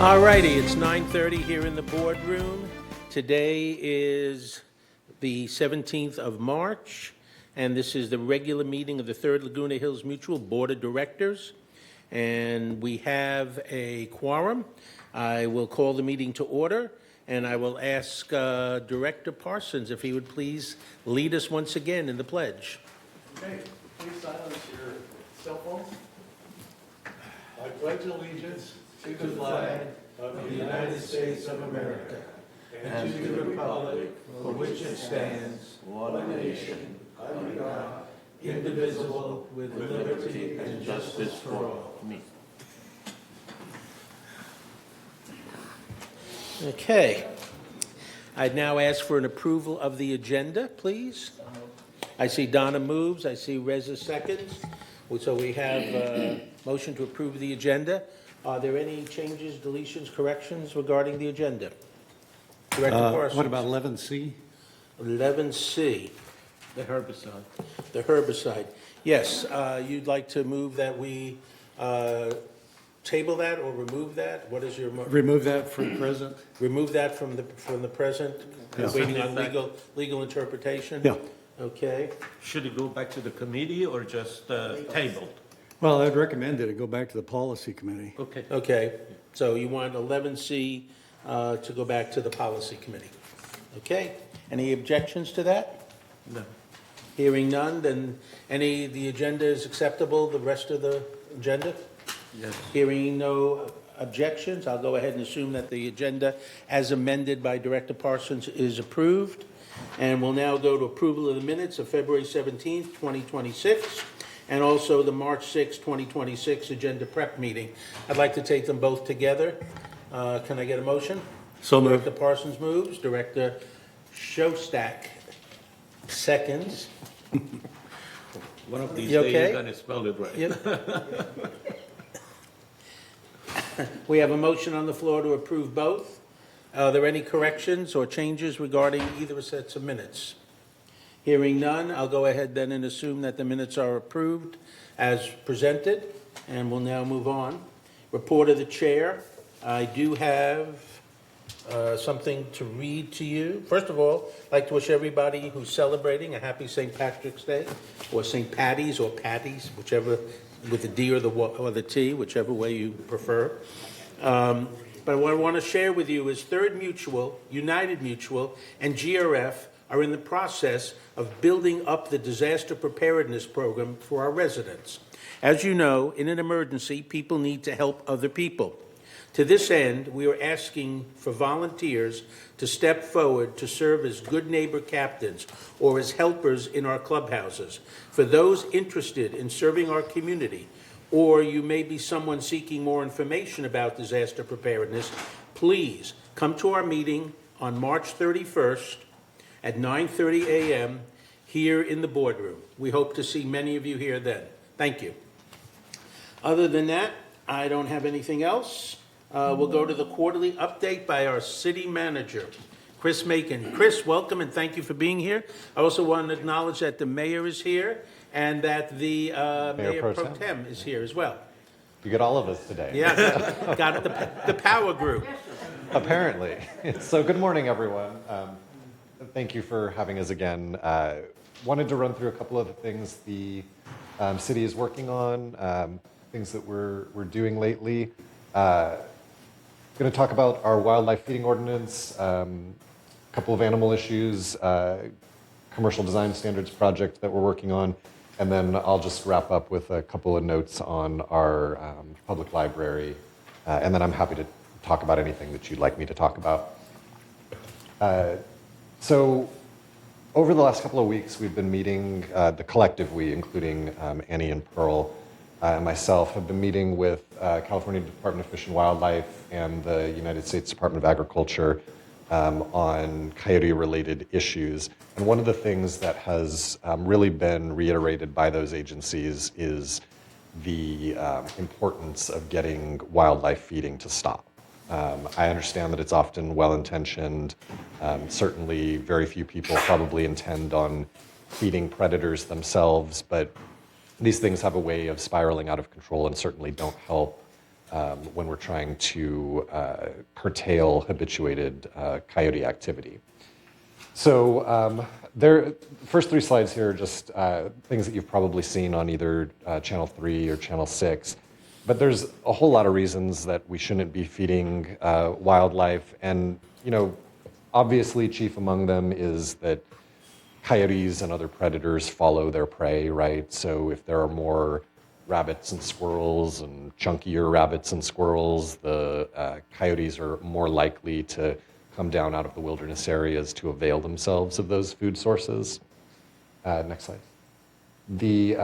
All righty, it's 9:30 here in the boardroom. Today is the 17th of March, and this is the regular meeting of the 3rd Laguna Hills Mutual Board of Directors. And we have a quorum. I will call the meeting to order, and I will ask Director Parsons if he would please lead us once again in the pledge. Okay, please silence your cell phones. I pledge allegiance to the flag of the United States of America and to the republic for which it stands, one nation, under God, indivisible, with liberty and justice for all. Okay. I'd now ask for an approval of the agenda, please. I see Donna moves, I see Reza seconds. So we have a motion to approve the agenda. Are there any changes, deletions, corrections regarding the agenda? Director Parsons. What about 11C? 11C. The herbicide. The herbicide. Yes, you'd like to move that we table that or remove that? What is your? Remove that from present? Remove that from the present? Yeah. Waiting on legal interpretation? Yeah. Okay. Should it go back to the committee or just tabled? Well, I'd recommend that it go back to the policy committee. Okay. Okay, so you want 11C to go back to the policy committee. Okay, any objections to that? No. Hearing none, then the agenda is acceptable, the rest of the agenda? Yes. Hearing no objections, I'll go ahead and assume that the agenda as amended by Director Parsons is approved. And we'll now go to approval of the minutes of February 17th, 2026, and also the March 6th, 2026 agenda prep meeting. I'd like to take them both together. Can I get a motion? So moved. Director Parsons moves, Director Shostak seconds. One of these You days okay? you're going to spell it right. Yep. We have a motion on the floor to approve both. Are there any corrections or changes regarding either sets of minutes? Hearing none, I'll go ahead then and assume that the minutes are approved as presented, and we'll now move on. Report of the chair. I do have something to read to you. First of all, I'd like to wish everybody who's celebrating a happy St. Patrick's Day, or St. Patty's or Patty's, whichever, with the D or the T, whichever way you prefer. But what I want to share with you is Third Mutual, United Mutual, and GRF are in the process of building up the disaster preparedness program for our residents. As you know, in an emergency, people need to help other people. To this end, we are asking for volunteers to step forward to serve as good neighbor captains or as helpers in our clubhouses. For those interested in serving our community, or you may be someone seeking more information about disaster preparedness, please come to our meeting on March 31st at 9:30 a.m. here in the boardroom. We hope to see many of you here then. Thank you. Other than that, I don't have anything else. We'll go to the quarterly update by our city manager, Chris Macon. Chris, welcome and thank you for being here. I also want to acknowledge that the mayor is here and that the Mayor Pro Tem is here as well. You get all of us today. Yeah, got the power group. Apparently. So good morning, everyone. Thank you for having us again. Wanted to run through a couple of things the city is working on, things that we're doing lately. Going to talk about our wildlife feeding ordinance, a couple of animal issues, commercial design standards project that we're working on, and then I'll just wrap up with a couple of notes on our public library, and then I'm happy to talk about anything that you'd like me to talk about. So over the last couple of weeks, we've been meeting, the collective we, including Annie and Pearl, and myself, have been meeting with California Department of Fish and Wildlife and the United States Department of Agriculture on coyote-related issues. And one of the things that has really been reiterated by those agencies is the importance of getting wildlife feeding to stop. I understand that it's often well-intentioned. Certainly, very few people probably intend on feeding predators themselves, but these things have a way of spiraling out of control and certainly don't help when we're trying to curtail habituated coyote activity. So first three slides here are just things that you've probably seen on either Channel 3 or Channel 6. But there's a whole lot of reasons that we shouldn't be feeding wildlife. And, obviously chief among them is that coyotes and other predators follow their prey, right? So if there are more rabbits and squirrels and chunkier rabbits and squirrels, the coyotes are more likely to come down out of the wilderness areas to avail themselves of those food sources. Next slide. The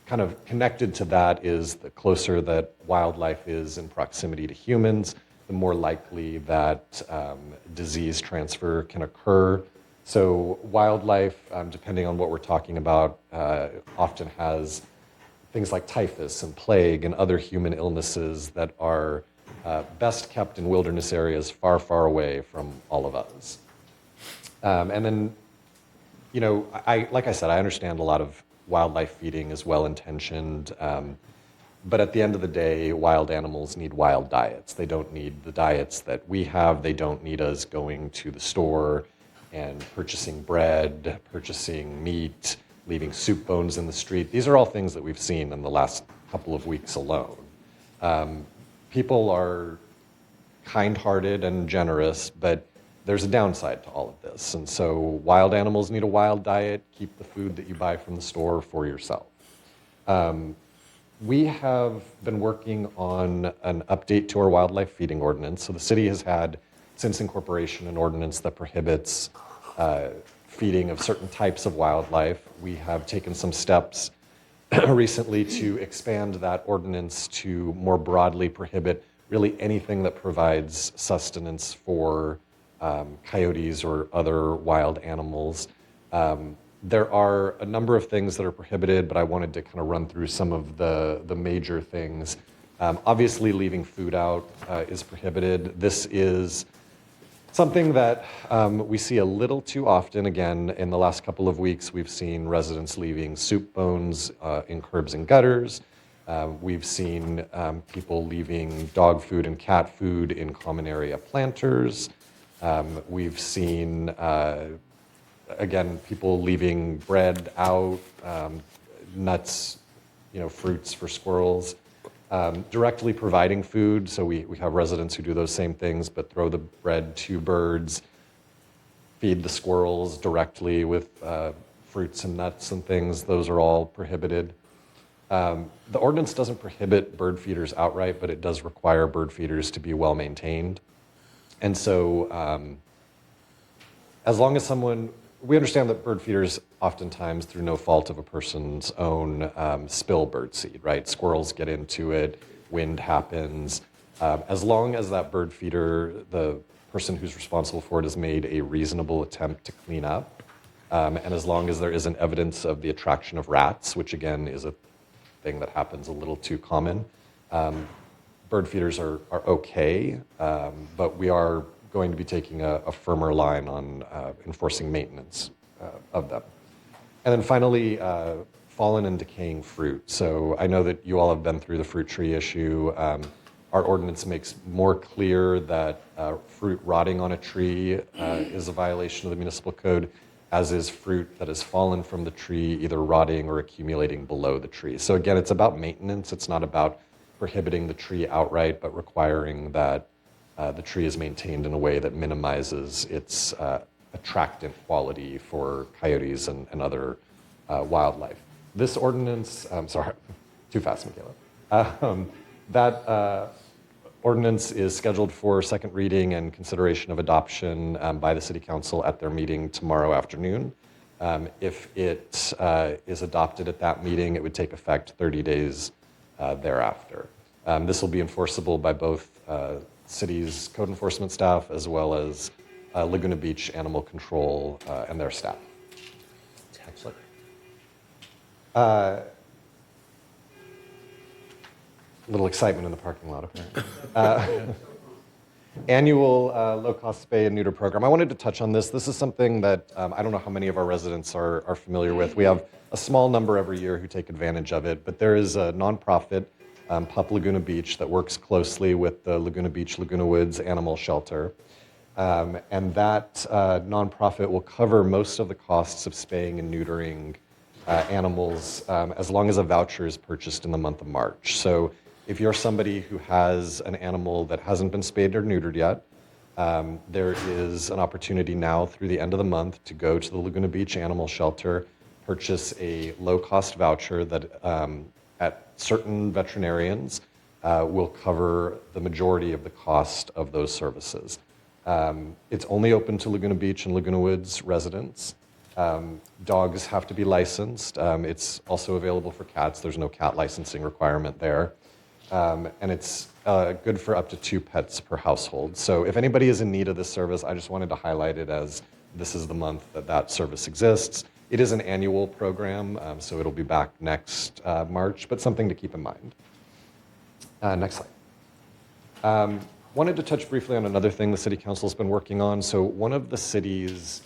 kind of connected to that is the closer that wildlife is in proximity to humans, the more likely that disease transfer can occur. So wildlife, depending on what we're talking about, often has things like typhus and plague and other human illnesses that are best kept in wilderness areas far, far away from all of us. And then, like I said, I understand a lot of wildlife feeding is well-intentioned, but at the end of the day, wild animals need wild diets. They don't need the diets that we have. They don't need us going to the store and purchasing bread, purchasing meat, leaving soup bones in the street. These are all things that we've seen in the last couple of weeks alone. People are kind-hearted and generous, but there's a downside to all of this. And so wild animals need a wild diet. Keep the food that you buy from the store for yourself. We have been working on an update to our wildlife feeding ordinance. So the city has had, since incorporation, an ordinance that prohibits feeding of certain types of wildlife. We have taken some steps recently to expand that ordinance to more broadly prohibit really anything that provides sustenance for coyotes or other wild animals. There are a number of things that are prohibited, but I wanted to kind of run through some of the major things. Obviously, leaving food out is prohibited. This is something that we see a little too often. Again, in the last couple of weeks, we've seen residents leaving soup bones in curbs and gutters. We've seen people leaving dog food and cat food in common area planters. We've seen, again, people leaving bread out, nuts, fruits for squirrels. Directly providing food, so we have residents who do those same things, but throw the bread to birds, feed the squirrels directly with fruits and nuts and things. Those are all prohibited. The ordinance doesn't prohibit bird feeders outright, but it does require bird feeders to be well maintained. And so as long as we understand that bird feeders oftentimes, through no fault of a person's own, spill bird seed, right? Squirrels get into it, wind happens. As long as that bird feeder, the person who's responsible for it, has made a reasonable attempt to clean up, and as long as there isn't evidence of the attraction of rats, which again is a thing that happens a little too common, bird feeders are okay, but we are going to be taking a firmer line on enforcing maintenance of them. And then finally, fallen and decaying fruit. So I know that you all have been through the fruit tree issue. Our ordinance makes more clear that fruit rotting on a tree is a violation of the municipal code, as is fruit that has fallen from the tree, either rotting or accumulating below the tree. So again, it's about maintenance. It's not about prohibiting the tree outright, but requiring that the tree is maintained in a way that minimizes its attractant quality for coyotes and other wildlife. This ordinance, sorry, too fast, Michaela. That ordinance is scheduled for second reading and consideration of adoption by the City Council at their meeting tomorrow afternoon. If it is adopted at that meeting, it would take effect 30 days thereafter. This will be enforceable by both city's code enforcement staff as well as Laguna Beach Animal Control and their staff. Excellent. Little excitement in the parking lot, apparently. Annual low-cost spay and neuter program. I wanted to touch on this. This is something that I don't know how many of our residents are familiar with. We have a small number every year who take advantage of it, but there is a nonprofit Pup Laguna Beach, that works closely with the Laguna Beach, Laguna Woods Animal Shelter. And that nonprofit will cover most of the costs of spaying and neutering animals as long as a voucher is purchased in the month of March. So if you're somebody who has an animal that hasn't been spayed or neutered yet, there is an opportunity now through the end of the month to go to the Laguna Beach Animal Shelter, purchase a low-cost voucher that at certain veterinarians will cover the majority of the cost of those services. It's only open to Laguna Beach and Laguna Woods residents. Dogs have to be licensed. It's also available for cats. There's no cat licensing requirement there. And it's good for up to 2 pets per household. So if anybody is in need of this service, I just wanted to highlight it as this is the month that that service exists. It is an annual program, so it'll be back next March, but something to keep in mind. Next slide. Wanted to touch briefly on another thing the City Council has been working on. So one of the city's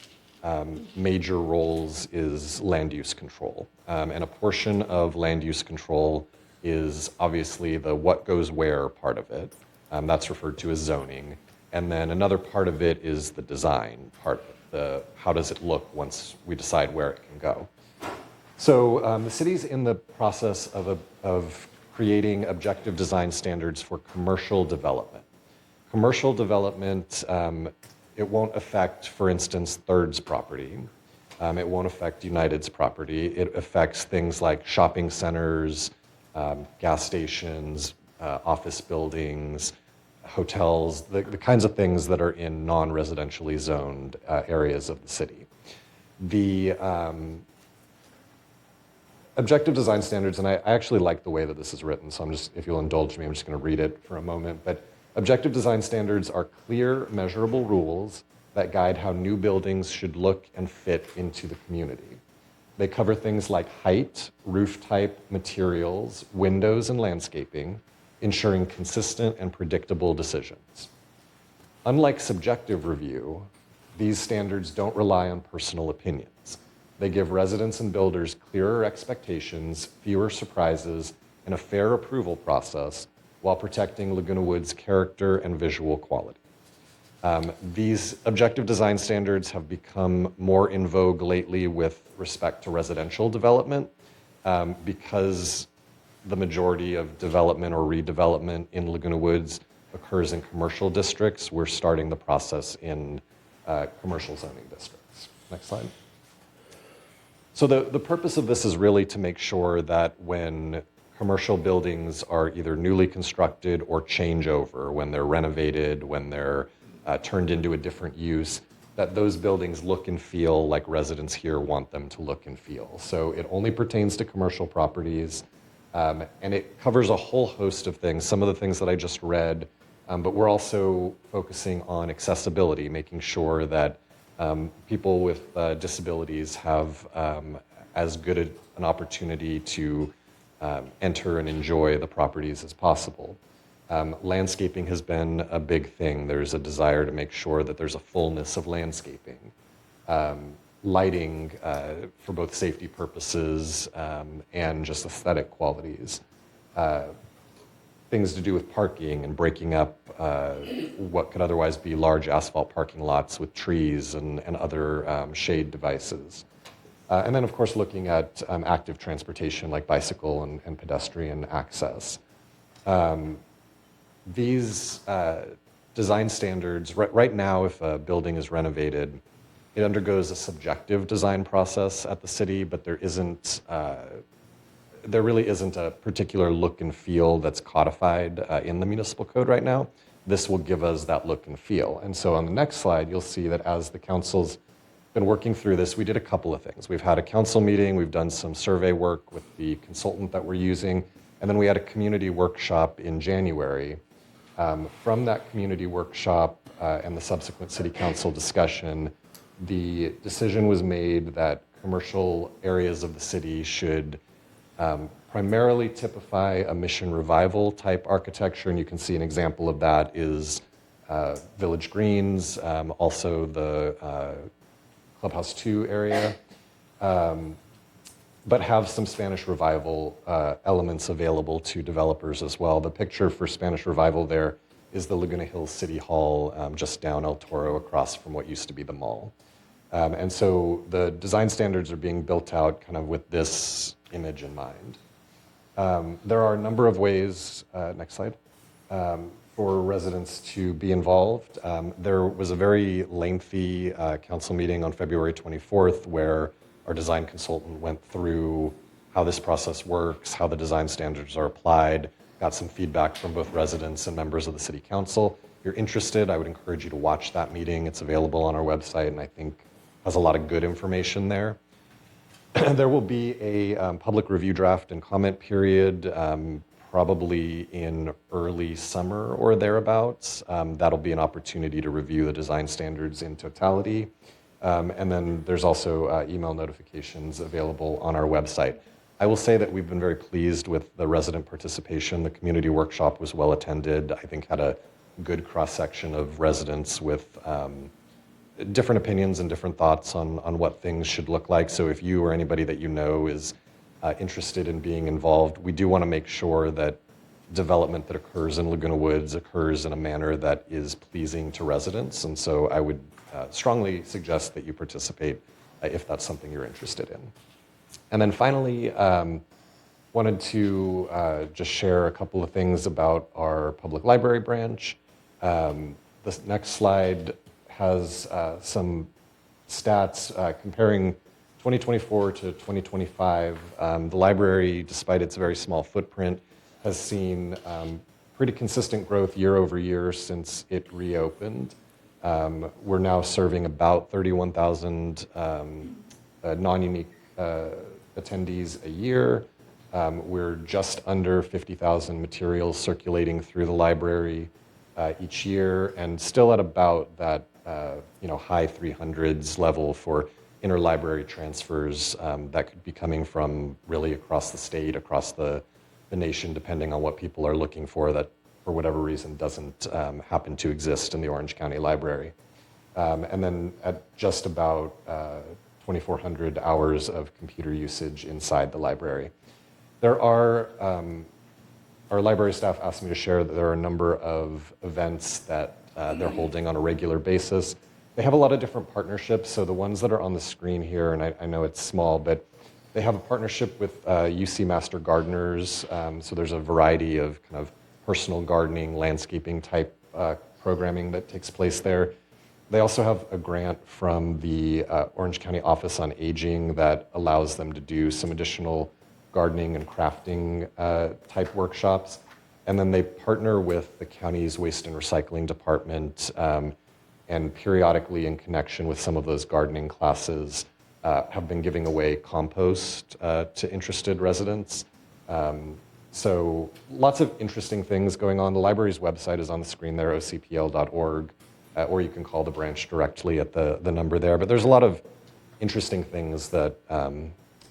major roles is land use control. And a portion of land use control is obviously the what goes where part of it. That's referred to as zoning. And then another part of it is the design part of it, the how does it look once we decide where it can go. So the city's in the process of creating objective design standards for commercial development. Commercial development, it won't affect, for instance, Third's property. It won't affect United's property. It affects things like shopping centers, gas stations, office buildings, hotels, the kinds of things that are in non-residentially zoned areas of the city. The objective design standards, and I actually like the way that this is written, so if you'll indulge me, I'm just going to read it for a moment. But objective design standards are clear, measurable rules that guide how new buildings should look and fit into the community. They cover things like height, roof type, materials, windows, and landscaping, ensuring consistent and predictable decisions. Unlike subjective review, these standards don't rely on personal opinions. They give residents and builders clearer expectations, fewer surprises, and a fair approval process while protecting Laguna Woods' character and visual quality. These objective design standards have become more in vogue lately with respect to residential development because the majority of development or redevelopment in Laguna Woods occurs in commercial districts. We're starting the process in commercial zoning districts. Next slide. So the purpose of this is really to make sure that when commercial buildings are either newly constructed or change over, when they're renovated, when they're turned into a different use, that those buildings look and feel like residents here want them to look and feel. So it only pertains to commercial properties, and it covers a whole host of things, some of the things that I just read, but we're also focusing on accessibility, making sure that people with disabilities have as good an opportunity to enter and enjoy the properties as possible. Landscaping has been a big thing. There's a desire to make sure that there's a fullness of landscaping. Lighting for both safety purposes and just aesthetic qualities. Things to do with parking and breaking up what could otherwise be large asphalt parking lots with trees and other shade devices. And then, of course, looking at active transportation like bicycle and pedestrian access. These design standards, right now, if a building is renovated, it undergoes a subjective design process at the city, but there really isn't a particular look and feel that's codified in the municipal code right now. This will give us that look and feel. And so on the next slide, you'll see that as the council's been working through this, we did a couple of things. We've had a council meeting, we've done some survey work with the consultant that we're using, and then we had a community workshop in January. From that community workshop and the subsequent city council discussion, the decision was made that commercial areas of the city should primarily typify a mission revival type architecture, and you can see an example of that is Village Greens, also the Clubhouse 2 area. but have some Spanish Revival elements available to developers as well. The picture for Spanish Revival there is the Laguna Hills City Hall just down El Toro across from what used to be the mall. And so the design standards are being built out kind of with this image in mind. There are a number of ways, next slide, for residents to be involved. There was a very lengthy council meeting on February 24th where our design consultant went through how this process works, how the design standards are applied, got some feedback from both residents and members of the city council. If you're interested, I would encourage you to watch that meeting. It's available on our website and I think has a lot of good information there. There will be a public review draft and comment period, probably in early summer or thereabouts. That'll be an opportunity to review the design standards in totality. And then there's also email notifications available on our website. I will say that we've been very pleased with the resident participation. The community workshop was well attended. I think had a good cross-section of residents with different opinions and different thoughts on what things should look like. So if you or anybody that you know is interested in being involved, we do want to make sure that development that occurs in Laguna Woods occurs in a manner that is pleasing to residents. And so I would strongly suggest that you participate if that's something you're interested in. And then finally, wanted to just share a couple of things about our public library branch. This next slide has some stats comparing 2024 to 2025. The library, despite its very small footprint, has seen pretty consistent growth year over year since it reopened. We're now serving about 31,000 non-unique attendees a year. We're just under 50,000 materials circulating through the library each year, and still at about that high 300s level for interlibrary transfers that could be coming from really across the state, across the nation, depending on what people are looking for that for whatever reason doesn't happen to exist in the Orange County Library. And then at just about 2,400 hours of computer usage inside the library. There are, our library staff asked me to share that there are a number of events that they're holding on a regular basis. They have a lot of different partnerships, so the ones that are on the screen here, and I know it's small, but they have a partnership with UC Master Gardeners, so there's a variety of kind of personal gardening, landscaping type programming that takes place there. They also have a grant from the Orange County Office on Aging that allows them to do some additional gardening and crafting type workshops. And then they partner with the county's waste and recycling department and periodically in connection with some of those gardening classes have been giving away compost to interested residents. So lots of interesting things going on. The library's website is on the screen there, ocpl.org, or you can call the branch directly at the number there. But there's a lot of interesting things that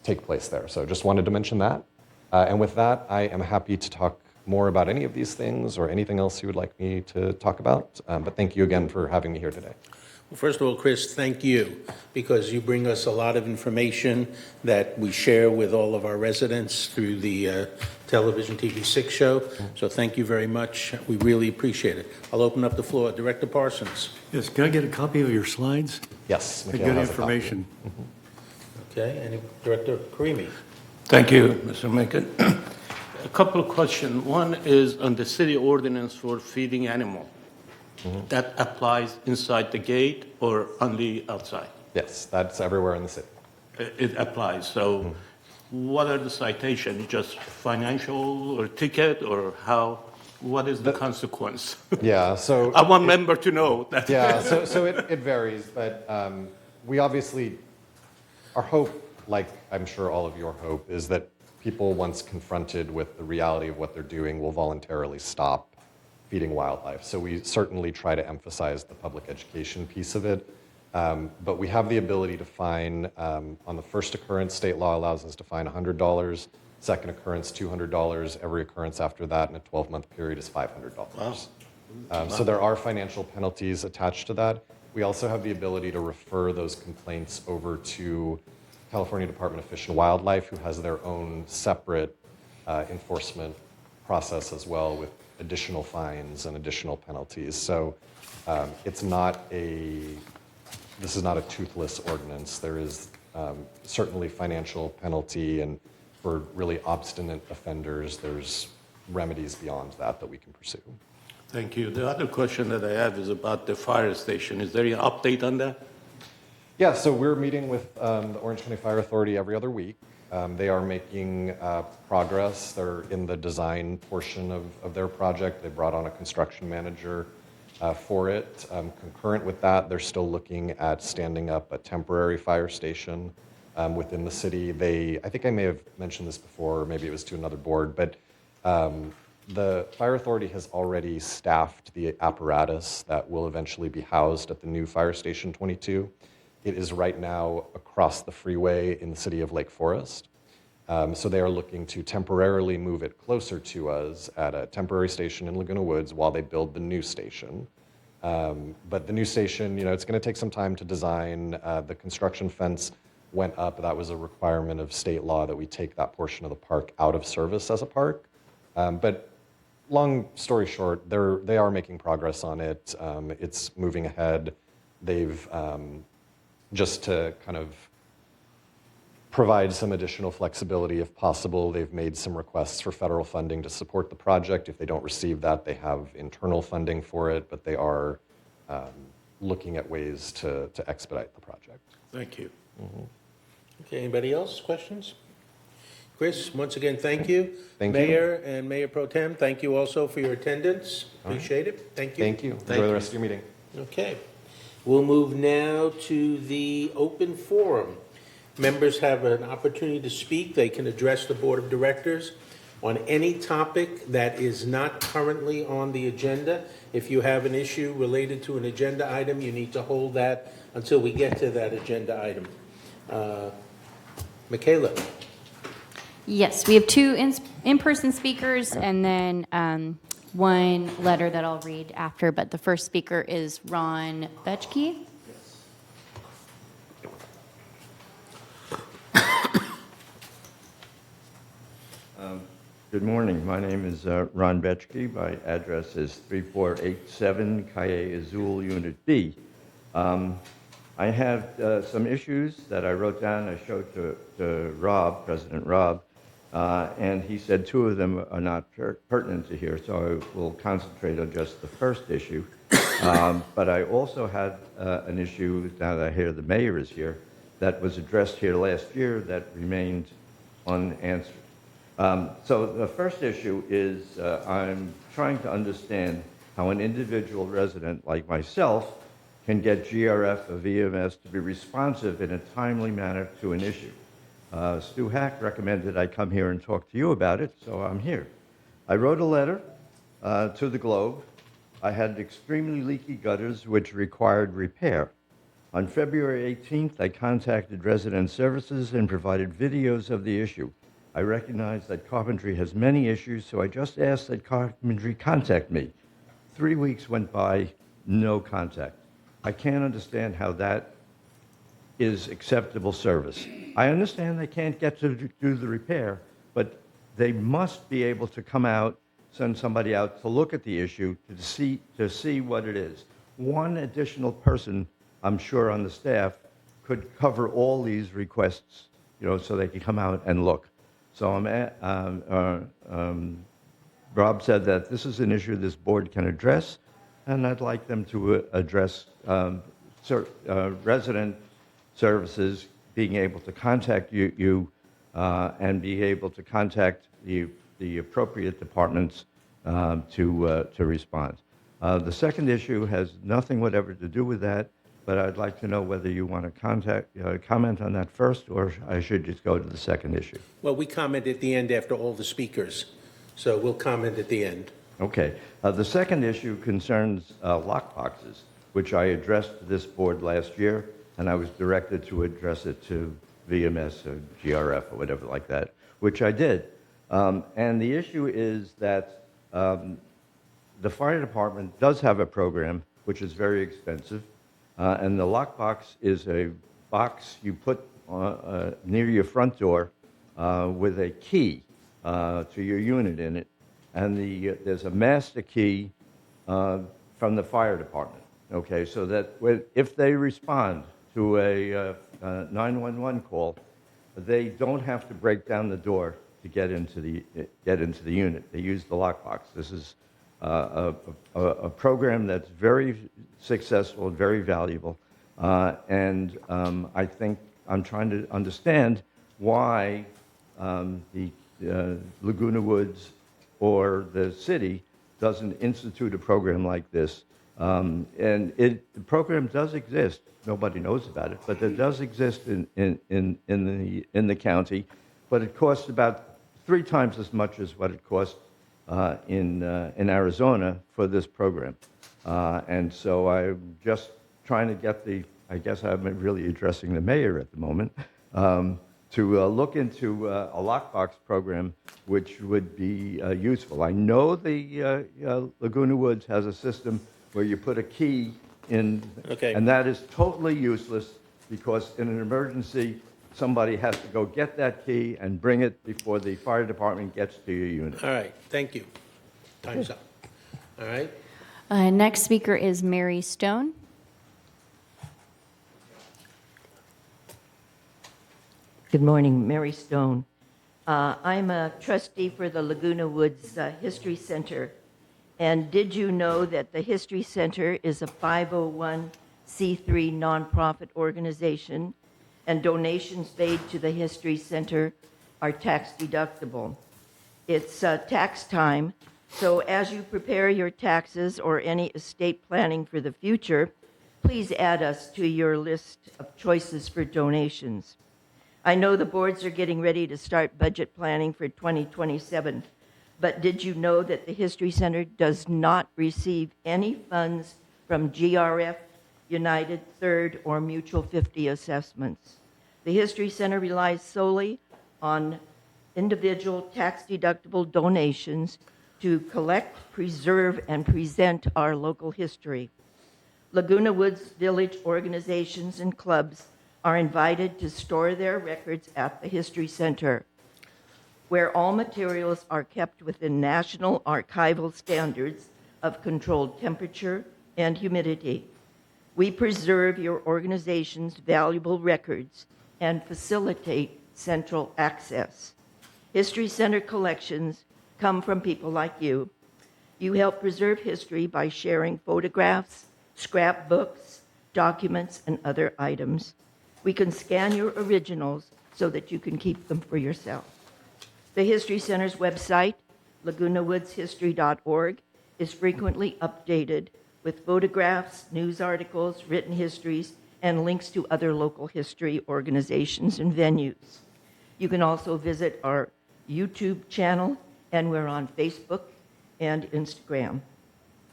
take place there. So just wanted to mention that. And with that, I am happy to talk more about any of these things or anything else you would like me to talk about. But thank you again for having me here today. Well, first of all, Chris, thank you, because you bring us a lot of information that we share with all of our residents through the television TV6 show. So thank you very much. We really appreciate it. I'll open up the floor. Director Parsons. Yes, can I get a copy of your slides? Yes, Good Mikhail has a copy. information. Okay, and Director Karimi. Thank you, Mr. Macon. A couple of questions. One is on the city ordinance for feeding animal. That applies inside the gate or only outside? Yes, that's everywhere in the city. It applies. So what are the citations? Just financial or ticket or how? What is the consequence? Yeah, so I want member to know that. yeah, so it varies, but we obviously, our hope, like I'm sure all of your hope, is that people, once confronted with the reality of what they're doing, will voluntarily stop feeding wildlife. So we certainly try to emphasize the public education piece of it. But we have the ability to fine, on the first occurrence, state law allows us to fine $100, second occurrence $200, every occurrence after that in a 12-month period is $500. Wow. So there are financial penalties attached to that. We also have the ability to refer those complaints over to California Department of Fish and Wildlife, who has their own separate enforcement process as well, with additional fines and additional penalties. So it's not this is not a toothless ordinance. There is certainly financial penalty, and for really obstinate offenders, there's remedies beyond that we can pursue. Thank you. The other question that I have is about the fire station. Is there an update on that? Yeah, so we're meeting with the Orange County Fire Authority every other week. They are making progress. They're in the design portion of their project. They brought on a construction manager for it. Concurrent with that, they're still looking at standing up a temporary fire station within the city. I think I may have mentioned this before, or maybe it was to another board, but the fire authority has already staffed the apparatus that will eventually be housed at the new Fire Station 22. It is right now across the freeway in the city of Lake Forest. So they are looking to temporarily move it closer to us at a temporary station in Laguna Woods while they build the new station. But the new station, it's going to take some time to design. The construction fence went up. That was a requirement of state law that we take that portion of the park out of service as a park. But long story short, they are making progress on it. It's moving ahead. They've just to kind of provide some additional flexibility if possible, they've made some requests for federal funding to support the project. If they don't receive that, they have internal funding for it, but they are looking at ways to expedite the project. Thank you. Okay, anybody else? Questions? Chris, once again, thank you. Thank you. Mayor and Mayor Pro Tem, thank you also for your attendance. Appreciate it. Thank you. Thank you. Enjoy the rest of your meeting. Okay. We'll move now to the open forum. Members have an opportunity to speak. They can address the Board of Directors on any topic that is not currently on the agenda. If you have an issue related to an agenda item, you need to hold that until we get to that agenda item. Michaela. Yes, we have two in-person speakers and then one letter that I'll read after, but the first speaker is Ron Betchke. Good morning. My name is Ron Betchke. My address is 3487 Calle Azul, Unit B. I have some issues that I wrote down. I showed to Rob, President Rob, and he said two of them are not pertinent to here, so I will concentrate on just the first issue. But I also had an issue, now that I hear the mayor is here, that was addressed here last year that remained unanswered. So the first issue is I'm trying to understand how an individual resident like myself can get GRF or VMS to be responsive in a timely manner to an issue. Stu Hack recommended I come here and talk to you about it, so I'm here. I wrote a letter to the Globe. I had extremely leaky gutters which required repair. On February 18th, I contacted Resident Services and provided videos of the issue. I recognize that Coventry has many issues, so I just asked that Coventry contact me. 3 weeks went by, no contact. I can't understand how that is acceptable service. I understand they can't get to do the repair, but they must be able to come out, send somebody out to look at the issue, to see what it is. One additional person, I'm sure, on the staff could cover all these requests, so they can come out and look. So Rob said that this is an issue this board can address, and I'd like them to address resident services being able to contact you and be able to contact the appropriate departments to respond. The second issue has nothing whatever to do with that, but I'd like to know whether you want to comment on that first, or I should just go to the second issue. Well, we comment at the end after all the speakers, so we'll comment at the end. Okay. The second issue concerns lock boxes, which I addressed to this board last year, and I was directed to address it to VMS or GRF or whatever like that, which I did. And the issue is that the fire department does have a program which is very expensive, and the lockbox is a box you put near your front door with a key to your unit in it, and there's a master key from the fire department. Okay, so that if they respond to a 911 call, they don't have to break down the door to get into the unit. They use the lockbox. This is a program that's very successful, very valuable, and I think I'm trying to understand why the Laguna Woods or the city doesn't institute a program like this. And the program does exist. Nobody knows about it, but it does exist in the county. But it costs about 3 times as much as what it costs in Arizona for this program. And so I'm just trying to get I guess I'm really addressing the mayor at the moment, to look into a lockbox program which would be useful. I know the Laguna Woods has a system where you put a key in, Okay. and that is totally useless because in an emergency, somebody has to go get that key and bring it before the fire department gets to your unit. All right, thank you. Time's up. All right, Next speaker is Mary Stone. Good morning, Mary Stone. I'm a trustee for the Laguna Woods History Center. And did you know that the History Center is a 501c3 nonprofit organization, and donations made to the History Center are tax deductible? It's tax time, so as you prepare your taxes or any estate planning for the future, please add us to your list of choices for donations. I know the boards are getting ready to start budget planning for 2027, but did you know that the History Center does not receive any funds from GRF, United, Third, or Mutual 50 assessments? The History Center relies solely on individual tax-deductible donations to collect, preserve, and present our local history. Laguna Woods Village organizations and clubs are invited to store their records at the History Center, where all materials are kept within national archival standards of controlled temperature and humidity. We preserve your organization's valuable records and facilitate central access. History Center collections come from people like you. You help preserve history by sharing photographs, scrapbooks, documents, and other items. We can scan your originals so that you can keep them for yourself. The History Center's website, lagunawoodshistory.org, is frequently updated with photographs, news articles, written histories, and links to other local history organizations and venues. You can also visit our YouTube channel, and we're on Facebook and Instagram.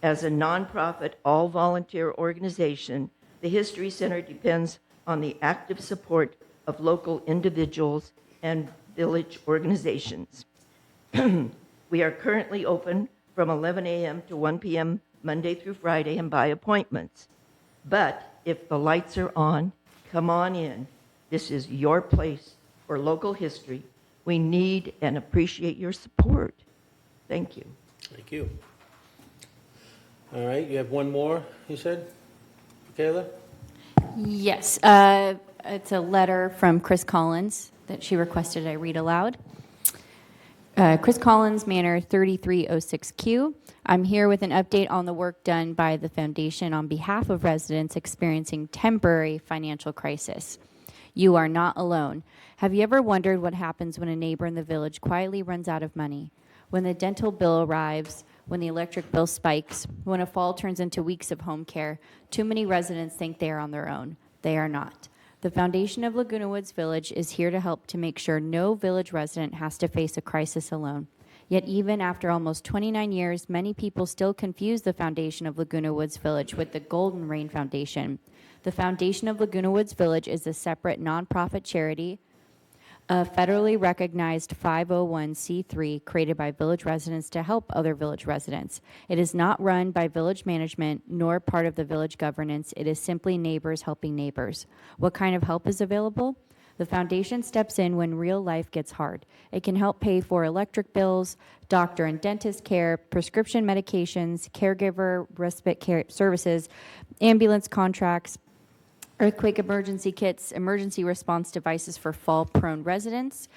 As a nonprofit, all-volunteer organization, the History Center depends on the active support of local individuals and village organizations. We are currently open from 11 a.m. to 1 p.m. Monday through Friday and by appointments. But if the lights are on, come on in. This is your place for local history. We need and appreciate your support. Thank you. thank you. All right, you have one more, you said? Kayla? Yes, it's a letter from Chris Collins that she requested I read aloud. Chris Collins, Manor 3306Q. I'm here with an update on the work done by the foundation on behalf of residents experiencing temporary financial crisis. You are not alone. Have you ever wondered what happens when a neighbor in the village quietly runs out of money? When the dental bill arrives, when the electric bill spikes, when a fall turns into weeks of home care, too many residents think they are on their own. They are not. The foundation of Laguna Woods Village is here to help to make sure no village resident has to face a crisis alone. Yet even after almost 29 years, many people still confuse the foundation of Laguna Woods Village with the Golden Rain Foundation. The foundation of Laguna Woods Village is a separate nonprofit charity, a federally recognized 501c3 created by village residents to help other village residents. It is not run by village management nor part of the village governance. It is simply neighbors helping neighbors. What kind of help is available? The foundation steps in when real life gets hard. It can help pay for electric bills, doctor and dentist care, prescription medications, caregiver respite care services, ambulance contracts, earthquake emergency kits, emergency response devices for fall-prone residents,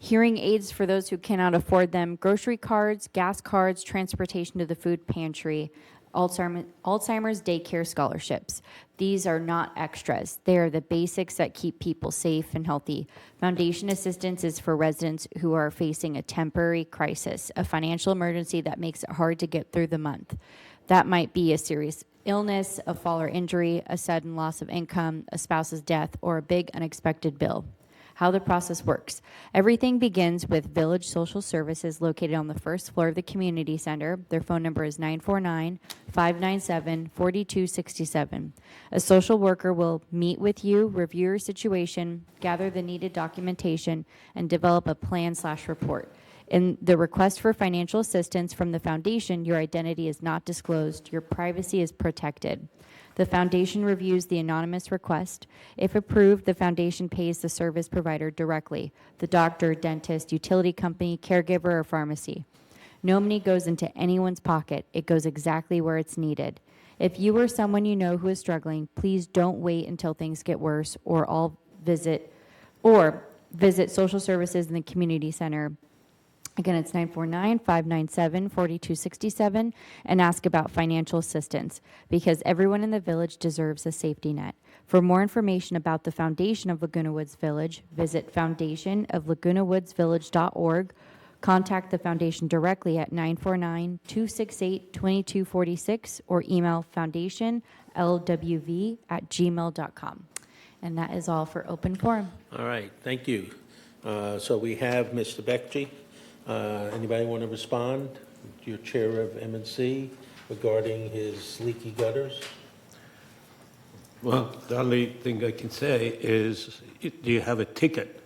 hearing aids for those who cannot afford them, grocery cards, gas cards, transportation to the food pantry, Alzheimer's daycare scholarships. These are not extras. They are the basics that keep people safe and healthy. Foundation assistance is for residents who are facing a temporary crisis, a financial emergency that makes it hard to get through the month. That might be a serious illness, a fall or injury, a sudden loss of income, a spouse's death, or a big unexpected bill. How the process works. Everything begins with Village Social Services located on the first floor of the community center. Their phone number is 949-597-4267. A social worker will meet with you, review your situation, gather the needed documentation, and develop a plan/report. In the request for financial assistance from the foundation, your identity is not disclosed. Your privacy is protected. The foundation reviews the anonymous request. If approved, the foundation pays the service provider directly, the doctor, dentist, utility company, caregiver, or pharmacy. No money goes into anyone's pocket. It goes exactly where it's needed. If you or someone you know who is struggling, please don't wait until things get worse or visit social services in the community center. Again, it's 949-597-4267, and ask about financial assistance, because everyone in the village deserves a safety net. For more information about the Foundation of Laguna Woods Village, visit foundationoflagunawoodsvillage.org. Contact the foundation directly at 949-268-2246 or email foundationlwv@gmail.com. And that is all for open forum. All right, thank you. So we have Mr. Bekji. Anybody want to respond? Your chair of M&C regarding his leaky gutters? Well, the only thing I can say is, do you have a ticket?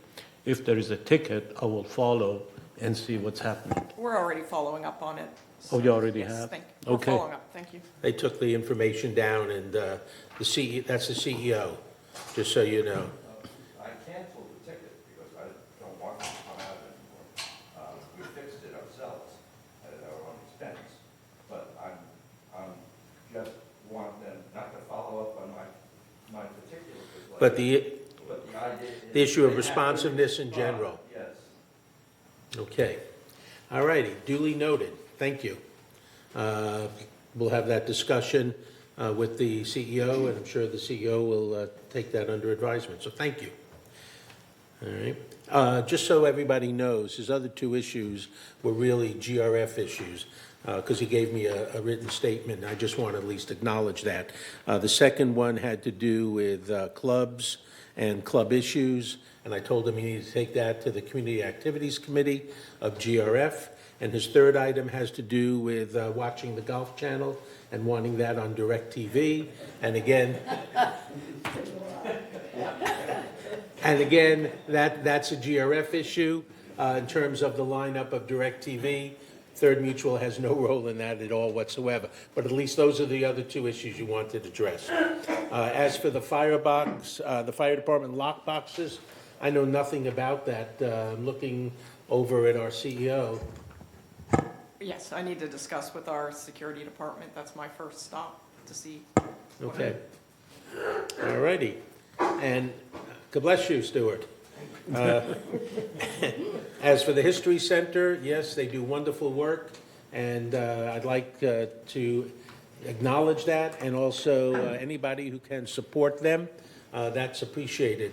If there is a ticket, I will follow and see what's happening. We're already following up on it. Oh, you already Yes, have? We're Okay. following up, thank you. They took the information down, and that's the CEO, just so you know. I canceled the ticket because I don't want them to come out anymore. We fixed it ourselves at our own expense, but I'm just want them not to follow up on my particular. But the idea the issue of responsiveness in general. Yes. Okay. All righty, duly noted. Thank you. We'll have that discussion with the CEO, and I'm sure the CEO will take that under advisement. So thank you. All right. Just so everybody knows, his other two issues were really GRF issues, because he gave me a written statement. I just want to at least acknowledge that. The second one had to do with clubs and club issues, and I told him he needed to take that to the Community Activities Committee of GRF. And his third item has to do with watching the Golf Channel and wanting that on DirecTV. And again, that's a GRF issue in terms of the lineup of DirecTV. Third Mutual has no role in that at all whatsoever. But at least those are the other two issues you wanted addressed. As for the firebox, the fire department lock boxes, I know nothing about that. I'm looking over at our CEO. Yes, I need to discuss with our security department. That's my first stop to see. Okay. All righty. And God bless you, Stuart. As for the History Center, yes, they do wonderful work, and I'd like to acknowledge that, and also anybody who can support them, that's appreciated.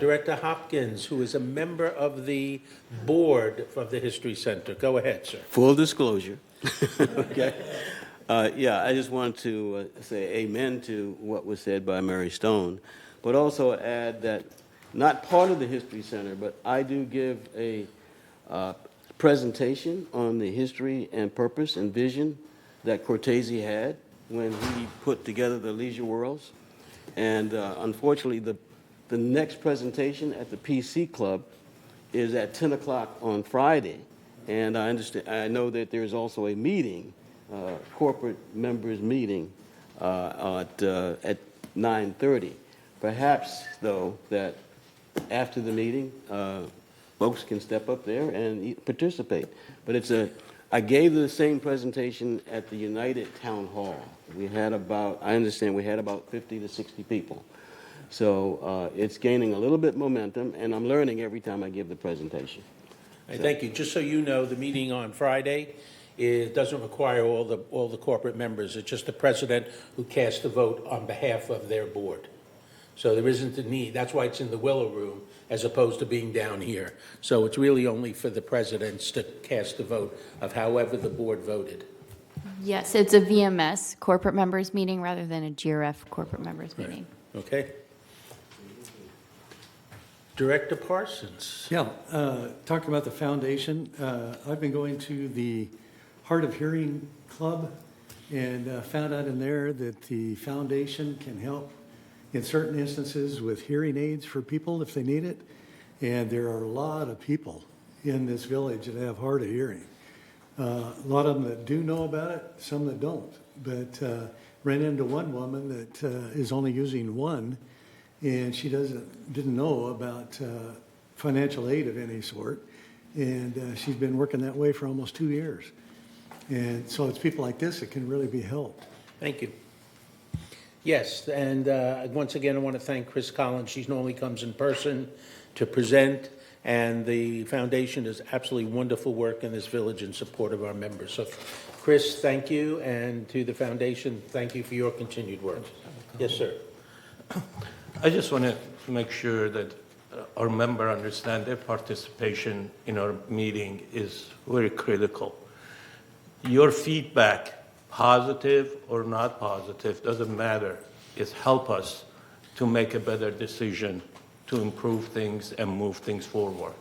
Director Hopkins, who is a member of the board of the History Center. Go ahead, sir. Full disclosure. Okay. Yeah, I just want to say amen to what was said by Mary Stone, but also add that not part of the History Center, but I do give a presentation on the history and purpose and vision that Cortese had when he put together the Leisure Worlds. And unfortunately, the next presentation at the PC Club is at 10 o'clock on Friday. And I know that there's also a meeting, corporate members meeting at 9:30. Perhaps, though, that after the meeting, folks can step up there and participate. But I gave the same presentation at the United Town Hall. I understand we had about 50 to 60 people. So it's gaining a little bit momentum, and I'm learning every time I give the presentation. Thank you. Just so you know, the meeting on Friday, it doesn't require all the corporate members. It's just the president who casts the vote on behalf of their board. So there isn't a need. That's why it's in the Willow Room as opposed to being down here. So it's really only for the presidents to cast the vote of however the board voted. Yes, it's a VMS corporate members meeting rather than a GRF corporate members meeting. Okay? Director Parsons. Yeah, talking about the foundation, I've been going to the Hard of Hearing Club and found out in there that the foundation can help in certain instances with hearing aids for people if they need it. And there are a lot of people in this village that have hard of hearing. A lot of them that do know about it, some that don't. But ran into one woman that is only using one, and she didn't know about financial aid of any sort. And she's been working that way for almost 2 years. And so it's people like this that can really be helped. Thank you. Yes, and once again, I want to thank Chris Collins. She normally comes in person to present, and the foundation does absolutely wonderful work in this village in support of our members. So, Chris, thank you, and to the foundation, thank you for your continued work. Yes, sir. I just want to make sure that our member understand their participation in our meeting is very critical. Your feedback, positive or not positive, doesn't matter. It helps us to make a better decision, to improve things and move things forward.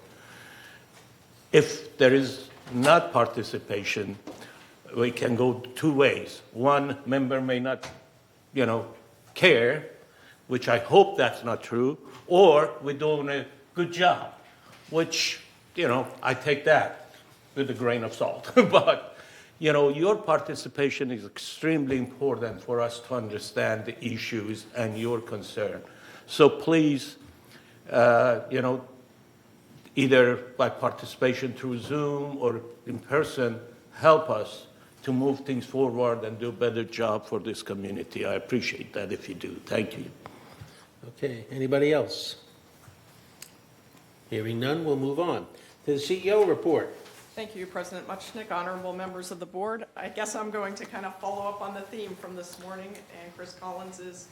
If there is not participation, we can go two ways. One member may not, care, which I hope that's not true, or we're doing a good job, which, I take that with a grain of salt. But your participation is extremely important for us to understand the issues and your concern. So please, either by participation through Zoom or in person, help us to move things forward and do a better job for this community. I appreciate that if you do. Thank you. Okay, anybody else? Hearing none, we'll move on to the CEO report. Thank you, President Muchnick, honorable members of the board. I guess I'm going to kind of follow up on the theme from this morning and Chris Collins's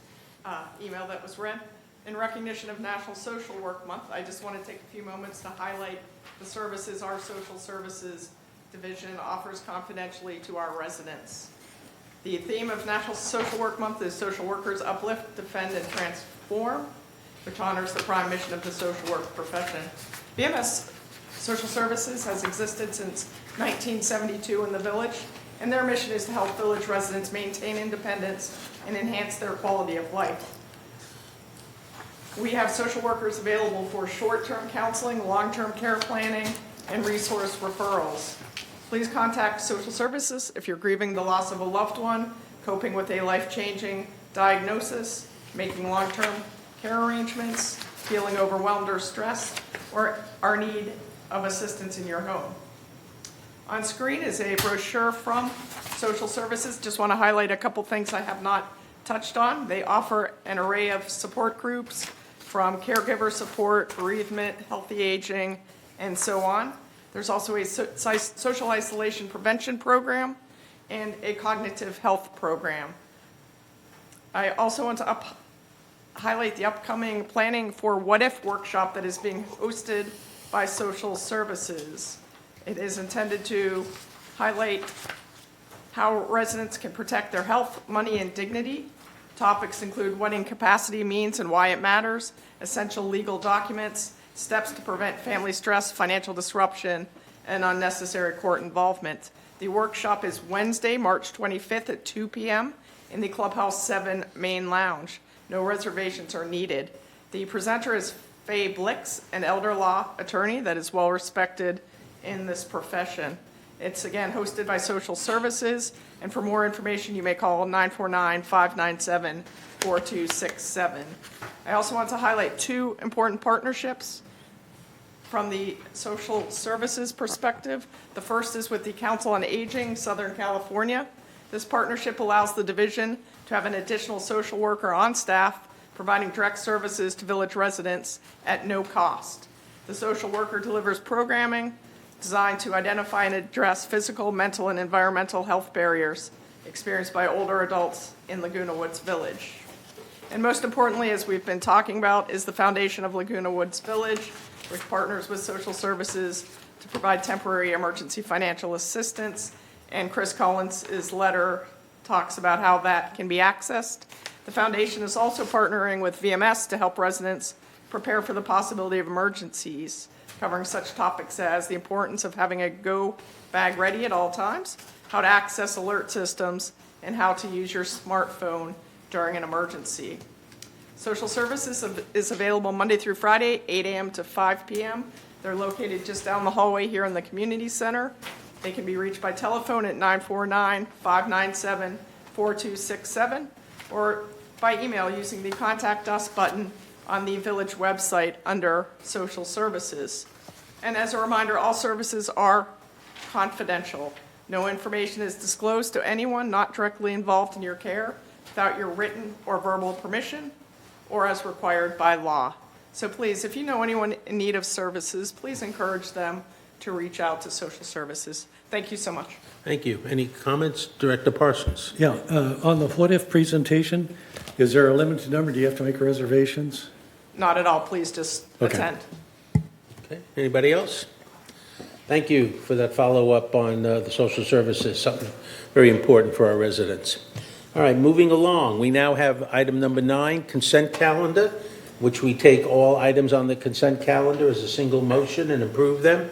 email that was read. In recognition of National Social Work Month, I just want to take a few moments to highlight the services our social services division offers confidentially to our residents. The theme of National Social Work Month is Social Workers Uplift, Defend, and Transform, which honors the prime mission of the social work profession. BMS Social Services has existed since 1972 in the village, and their mission is to help village residents maintain independence and enhance their quality of life. We have social workers available for short-term counseling, long-term care planning, and resource referrals. Please contact social services if you're grieving the loss of a loved one, coping with a life-changing diagnosis, making long-term care arrangements, feeling overwhelmed or stressed, or are in need of assistance in your home. On screen is a brochure from Social Services. Just want to highlight a couple things I have not touched on. They offer an array of support groups from caregiver support, bereavement, healthy aging, and so on. There's also a social isolation prevention program and a cognitive health program. I also want to highlight the upcoming Planning for What If workshop that is being hosted by Social Services. It is intended to highlight how residents can protect their health, money, and dignity. Topics include what incapacity means and why it matters, essential legal documents, steps to prevent family stress, financial disruption, and unnecessary court involvement. The workshop is Wednesday, March 25th at 2 p.m. in the Clubhouse 7 main lounge. No reservations are needed. The presenter is Faye Blix, an elder law attorney that is well respected in this profession. It's again hosted by Social Services, and for more information you may call 949-597-4267. I also want to highlight two important partnerships from the social services perspective. The first is with the Council on Aging, Southern California. This partnership allows the division to have an additional social worker on staff, providing direct services to village residents at no cost. The social worker delivers programming designed to identify and address physical, mental, and environmental health barriers experienced by older adults in Laguna Woods Village. And most importantly, as we've been talking about, is the foundation of Laguna Woods Village, which partners with social services to provide temporary emergency financial assistance. And Chris Collins' letter talks about how that can be accessed. The foundation is also partnering with VMS to help residents prepare for the possibility of emergencies, covering such topics as the importance of having a go bag ready at all times, how to access alert systems, and how to use your smartphone during an emergency. Social services is available Monday through Friday, 8 a.m. to 5 p.m. They're located just down the hallway here in the community center. They can be reached by telephone at 949-597-4267 or by email using the Contact Us button on the village website under Social Services. And as a reminder, all services are confidential. No information is disclosed to anyone not directly involved in your care without your written or verbal permission or as required by law. So please, if you know anyone in need of services, please encourage them to reach out to social services. Thank you so much. Thank you. Any comments? Director Parsons? Yeah, on the what-if presentation, is there a limited number? Do you have to make reservations? Not at all. Please just Okay. attend. Okay, anybody else? Thank you for that follow-up on the social services, something very important for our residents. All right, moving along, we now have item number 9, consent calendar, which we take all items on the consent calendar as a single motion and approve them.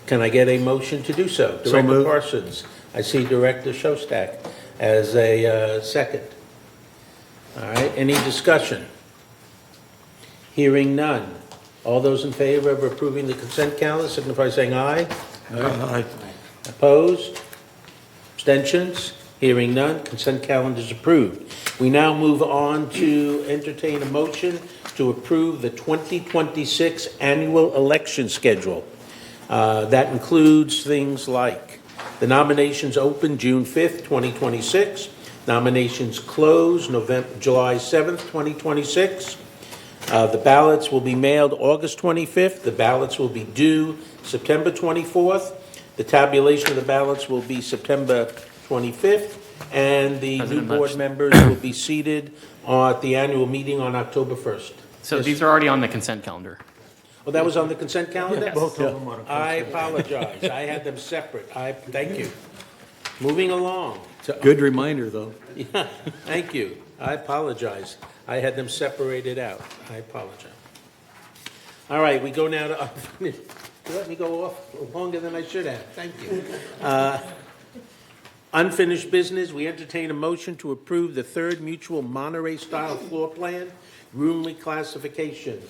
Can I get a motion to do so? So Director moved. Parsons, I see Director Shostak as a second. All right, any discussion? Hearing none. All those in favor of approving the consent calendar signify by saying aye. Aye. Opposed? Abstentions? Hearing none, consent calendar is approved. We now move on to entertain a motion to approve the 2026 annual election schedule. That includes things like the nominations open June 5th, 2026. Nominations close July 7th, 2026. The ballots will be mailed August 25th. The ballots will be due September 24th. The tabulation of the ballots will be September 25th. And the new President board Lutz. members will be seated at the annual meeting on October 1st. So Yes. these are already on the consent calendar. Oh, that was on the consent calendar? Yes. Both of them are. I apologize. I had them separate. Thank you. Moving along. Good reminder, though. Yeah, thank you. I apologize. I had them separated out. I apologize. All right, we go now to unfinished. You let me go off longer than I should have. Thank you. Unfinished business, we entertain a motion to approve the third mutual Monterey-style floor plan, room reclassification.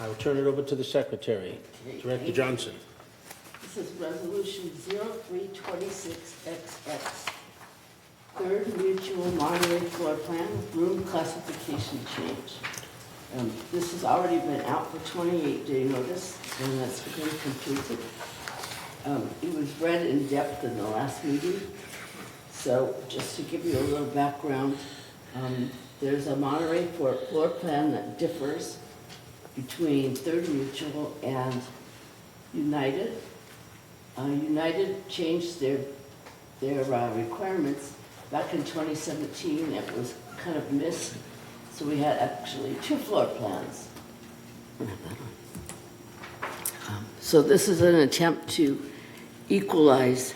I will turn it over to the secretary. Director Johnson. This is Resolution 0326XX. Third mutual Monterey floor plan with room classification change. This has already been out for 28-day notice, and that's been completed. It was read in depth in the last meeting. So just to give you a little background, there's a Monterey floor plan that differs between Third Mutual and United. United changed their requirements back in 2017. It was kind of missed, so we had actually 2 floor plans. So this is an attempt to equalize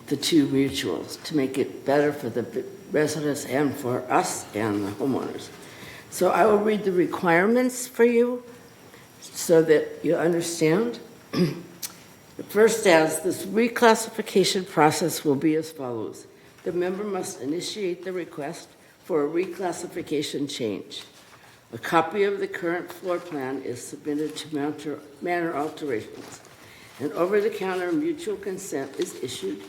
the 2 mutuals to make it better for the residents and for us and the homeowners. So I will read the requirements for you so that you understand. The first is this reclassification process will be as follows. The member must initiate the request for a reclassification change. A copy of the current floor plan is submitted to manor alterations. An over-the-counter mutual consent is issued.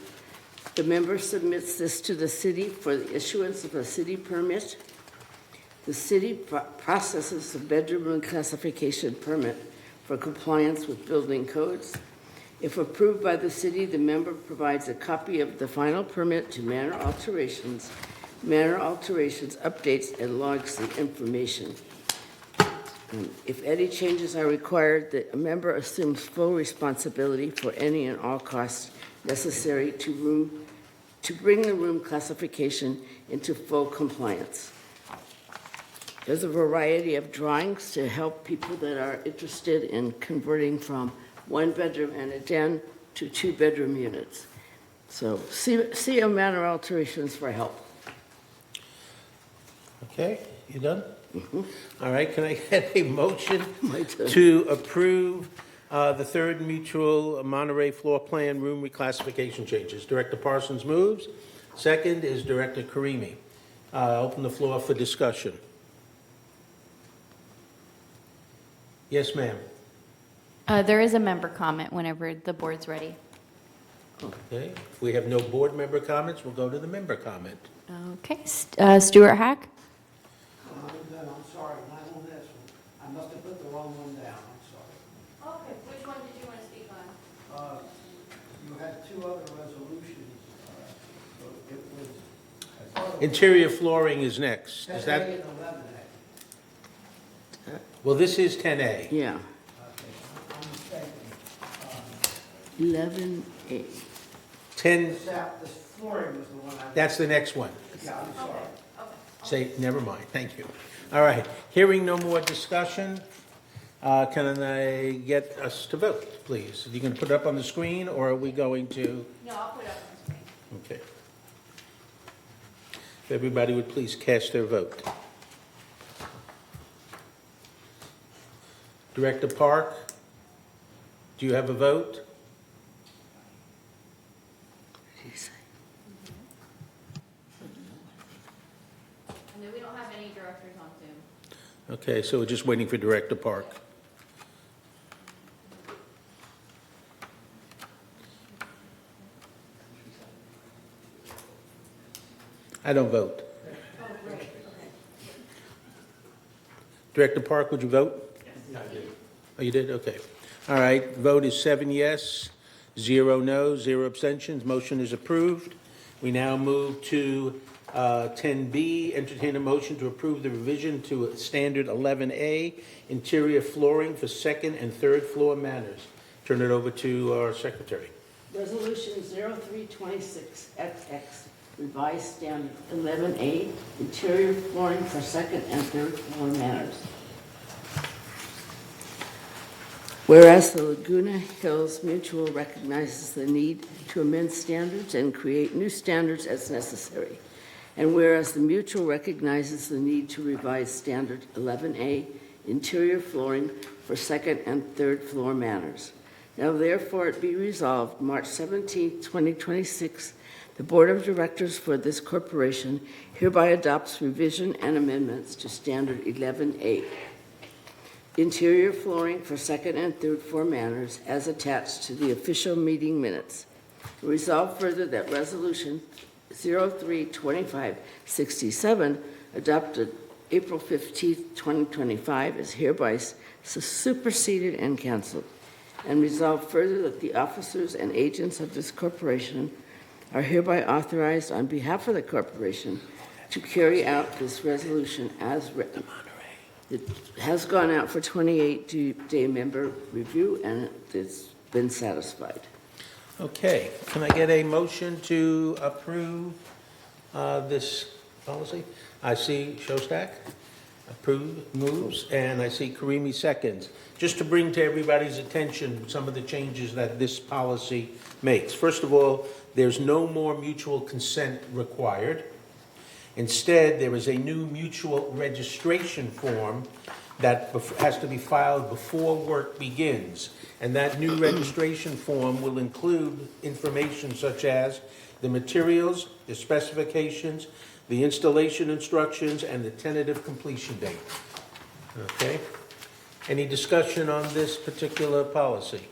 The member submits this to the city for the issuance of a city permit. The city processes the bedroom room classification permit for compliance with building codes. If approved by the city, the member provides a copy of the final permit to Manor Alterations. Manor Alterations updates and logs the information. If any changes are required, a member assumes full responsibility for any and all costs necessary to bring the room classification into full compliance. There's a variety of drawings to help people that are interested in converting from one bedroom and a den to 2-bedroom units. So see a Manor Alterations for help. Okay, you done? All right, can I get a motion My turn. to approve the third mutual Monterey floor plan room reclassification changes? Director Parsons moves. Second is Director Karimi. Open the floor for discussion. Yes, ma'am. There is a member comment whenever the board's ready. Okay, if we have no board member comments, we'll go to the member comment. Okay, Stuart Hack? I'm sorry, not on this one. I must have put the wrong one down, I'm sorry. Okay, which one did you want to speak on? You had 2 other resolutions. So it was, I thought it was Interior flooring is next. Is 10A that, and 11A. well, this is 10A. Yeah, Okay, I'm mistaken. 11A. 10, This flooring was the one I. that's the next one. Yeah, I'm sorry. Say, never mind, thank you. All right, hearing no more discussion, can I get us to vote, please? Are you going to put it up on the screen, or are we going to? No, I'll put it up on the screen. Okay. If everybody would please cast their vote. Director Park, do you have a vote? And then we don't have any directors on Zoom. Okay, so we're just waiting for Director Park. I don't vote. Director Park, would you vote? Yes, I did. Oh, you did? Okay. All right, vote is 7 yes, 0 no, 0 abstentions. Motion is approved. We now move to 10B, entertain a motion to approve the revision to standard 11A, interior flooring for second and third floor manors. Turn it over to our secretary. Resolution 0326XX, revised standard 11A, interior flooring for second and third floor manors. Whereas the Laguna Hills Mutual recognizes the need to amend standards and create new standards as necessary. And whereas the Mutual recognizes the need to revise standard 11A, interior flooring for second and third floor manors. Now therefore it be resolved, March 17, 2026, the Board of Directors for this corporation hereby adopts revision and amendments to standard 11A. Interior flooring for second and third floor manors as attached to the official meeting minutes. Resolve further that Resolution 032567, adopted April 15, 2025, is hereby superseded and canceled. And resolve further that the officers and agents of this corporation are hereby authorized on behalf of the corporation to carry out this resolution as written. It has gone out for 28-day member review, and it's been satisfied. Okay, can I get a motion to approve this policy? I see Shostak moves, and I see Karimi seconds. Just to bring to everybody's attention some of the changes that this policy makes. First of all, there's no more mutual consent required. Instead, there is a new mutual registration form that has to be filed before work begins. And that new registration form will include information such as the materials, the specifications, the installation instructions, and the tentative completion date. Okay? Any discussion on this particular policy?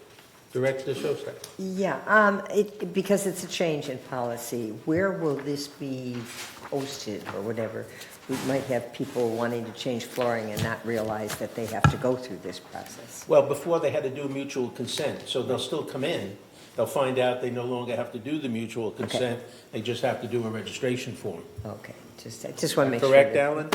Director Shostak. Yeah, because it's a change in policy, where will this be posted or whatever? we might have people wanting to change flooring and not realize that they have to go through this process. Well, before they had to do mutual consent, so they'll still come in. They'll find out they no longer have to do the mutual consent. They just have to do a registration form. Okay, I just want to make sure. Correct, that- Alan?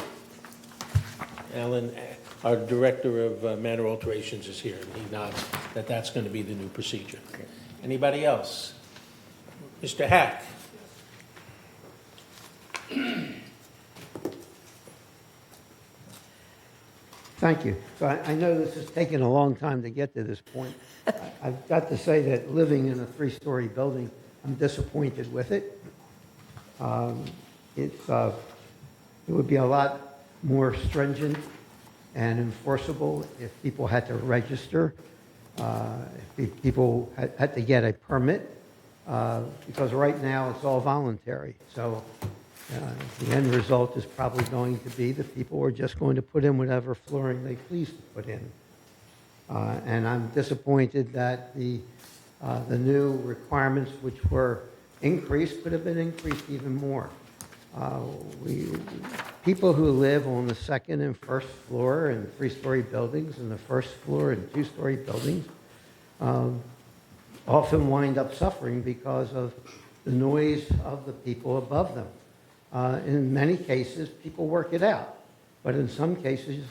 Alan, our Director of Manor Alterations is here, and he nods that that's going to be the new procedure. Okay. Anybody else? Mr. Hack? Thank you. So I know this has taken a long time to get to this point. I've got to say that living in a three-story building, I'm disappointed with it. It would be a lot more stringent and enforceable if people had to register, if people had to get a permit, because right now it's all voluntary. So the end result is probably going to be that people are just going to put in whatever flooring they please to put in. And I'm disappointed that the new requirements, which were increased, could have been increased even more. People who live on the second and first floor in three-story buildings and the first floor in two-story buildings often wind up suffering because of the noise of the people above them. In many cases, people work it out. But in some cases,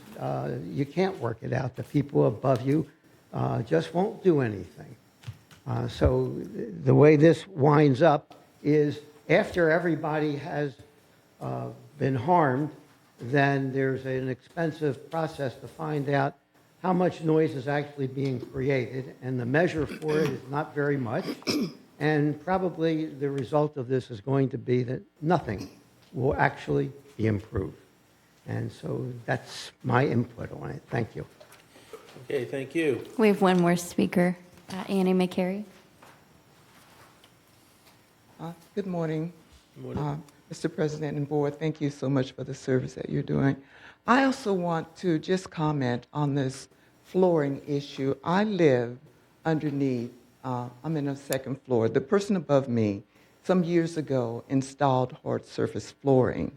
you can't work it out. The people above you just won't do anything. So the way this winds up is after everybody has been harmed, then there's an expensive process to find out how much noise is actually being created, and the measure for it is not very much. And probably the result of this is going to be that nothing will actually be improved. And so that's my input on it. Thank you. Okay, thank you. We have one more speaker, Annie McCary. Good morning. Good morning. Mr. President and Board, thank you so much for the service that you're doing. I also want to just comment on this flooring issue. I live underneath, I'm in the second floor. The person above me, some years ago, installed hard surface flooring.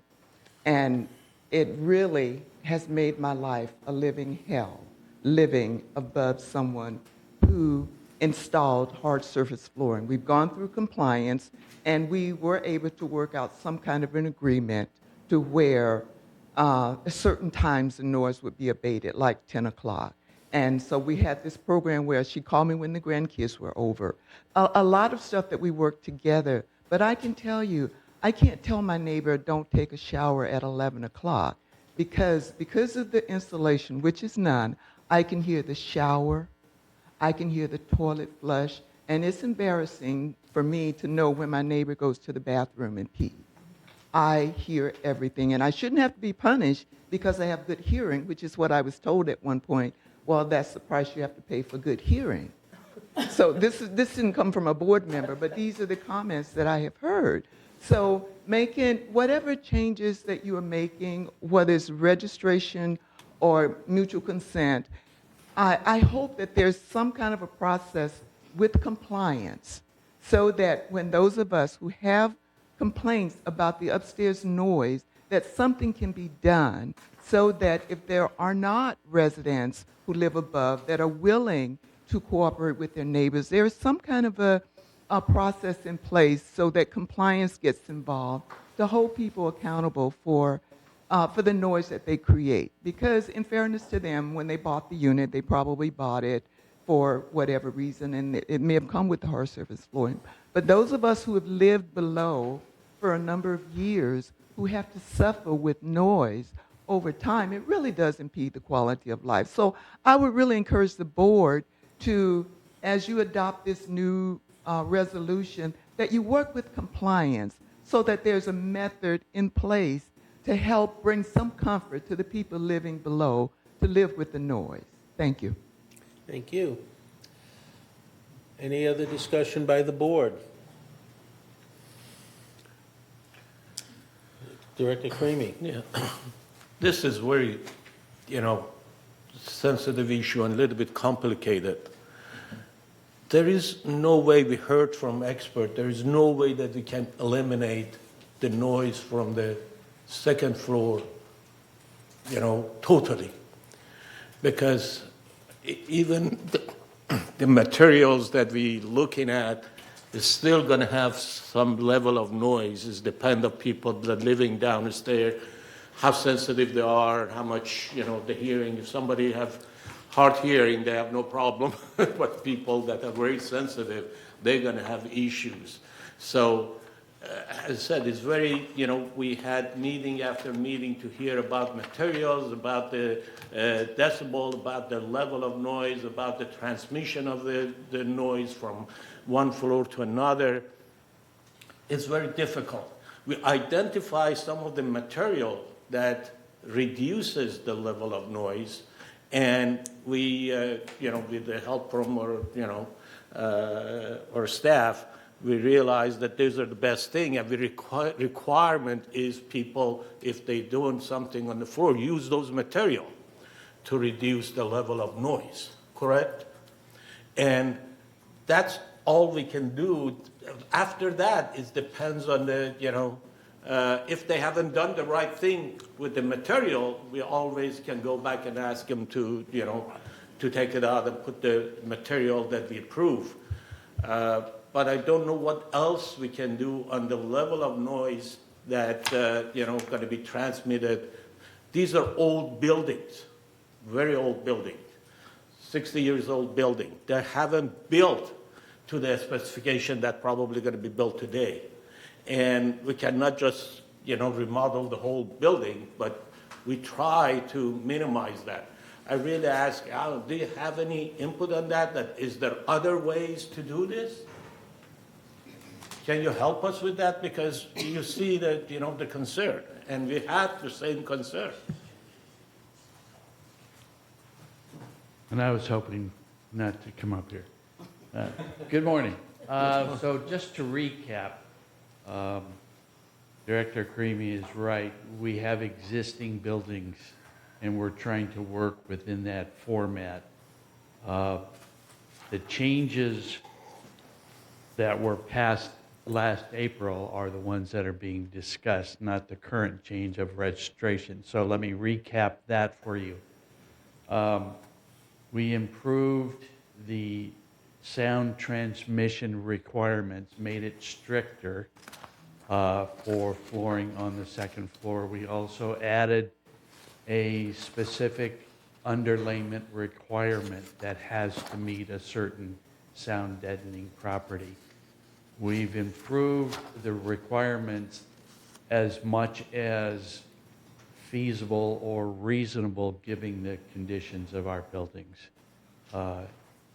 And it really has made my life a living hell, living above someone who installed hard surface flooring. We've gone through compliance, and we were able to work out some kind of an agreement to where at certain times the noise would be abated, like 10 o'clock. And so we had this program where she called me when the grandkids were over. A lot of stuff that we worked together. But I can tell you, I can't tell my neighbor, don't take a shower at 11 o'clock, because of the installation, which is none, I can hear the shower, I can hear the toilet flush, and it's embarrassing for me to know when my neighbor goes to the bathroom and pee. I hear everything, and I shouldn't have to be punished because I have good hearing, which is what I was told at one point. Well, that's the price you have to pay for good hearing. So this didn't come from a board member, but these are the comments that I have heard. So making whatever changes that you are making, whether it's registration or mutual consent, I hope that there's some kind of a process with compliance so that when those of us who have complaints about the upstairs noise, that something can be done so that if there are not residents who live above that are willing to cooperate with their neighbors, there is some kind of a process in place so that compliance gets involved to hold people accountable for the noise that they create. Because in fairness to them, when they bought the unit, they probably bought it for whatever reason, and it may have come with the hard surface flooring. But those of us who have lived below for a number of years, who have to suffer with noise over time, it really does impede the quality of life. So I would really encourage the board to, as you adopt this new resolution, that you work with compliance so that there's a method in place to help bring some comfort to the people living below to live with the noise. Thank you. Thank you. Any other discussion by the board? Director Creamy. Yeah. This is very, sensitive issue and a little bit complicated. There is no way, we heard from experts, there is no way that we can eliminate the noise from the second floor, totally. Because even the materials that we're looking at is still going to have some level of noise. It depends on people that are living downstairs, how sensitive they are, how much, the hearing. If somebody have hard hearing, they have no problem. But people that are very sensitive, they're going to have issues. So, as I said, it's very, we had meeting after meeting to hear about materials, about the decibel, about the level of noise, about the transmission of the noise from one floor to another. It's very difficult. We identify some of the material that reduces the level of noise, and we, with the help from our staff, we realize that these are the best thing, and the requirement is people, if they're doing something on the floor, use those material to reduce the level of noise, correct? And that's all we can do. After that, it depends on the, if they haven't done the right thing with the material, we always can go back and ask them to, to take it out and put the material that we approve. But I don't know what else we can do on the level of noise that, going to be transmitted. These are old buildings, very old buildings, 60 years old building. They haven't built to the specification that probably going to be built today. And we cannot just, remodel the whole building, but we try to minimize that. I really ask Alan, do you have any input on that? Is there other ways to do this? Can you help us with that? Because you see that, the concern, and we have the same concern. And I was hoping not to come up here. Good morning. So just to recap, Director Creamy is right. We have existing buildings, and we're trying to work within that format. The changes that were passed last April are the ones that are being discussed, not the current change of registration. So let me recap that for you. We improved the sound transmission requirements, made it stricter for flooring on the second floor. We also added a specific underlayment requirement that has to meet a certain sound deadening property. We've improved the requirements as much as feasible or reasonable given the conditions of our buildings.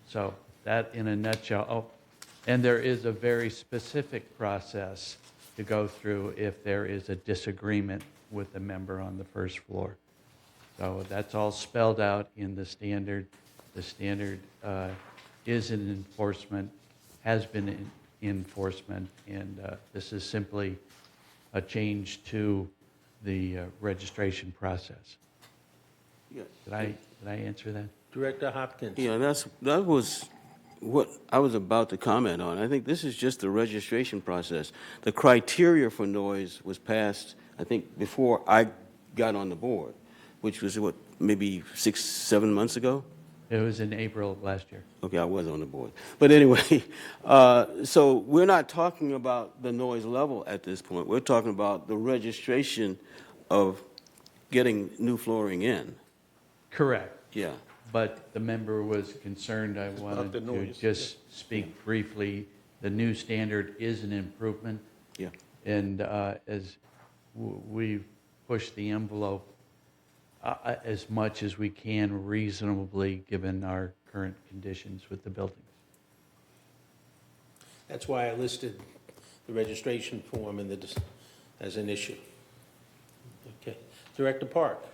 So that in a nutshell. Oh, and there is a very specific process to go through if there is a disagreement with the member on the first floor. So that's all spelled out in the standard. The standard is in enforcement, has been in enforcement, and this is simply a change to the registration process. Yes. Did I answer that? Director Hopkins. Yeah, that was what I was about to comment on. I think this is just the registration process. The criteria for noise was passed, I think, before I got on the board, which was, what, maybe 6-7 months ago? It was in April of last year. Okay, I was on the board. But anyway, so we're not talking about the noise level at this point. We're talking about the registration of getting new flooring in. Correct. Yeah. But the member was concerned. I wanted the to noise. just speak briefly. The new standard is an improvement. Yeah. And as we push the envelope as much as we can reasonably given our current conditions with the buildings. That's why I listed the registration form as an issue. Okay. Director Park.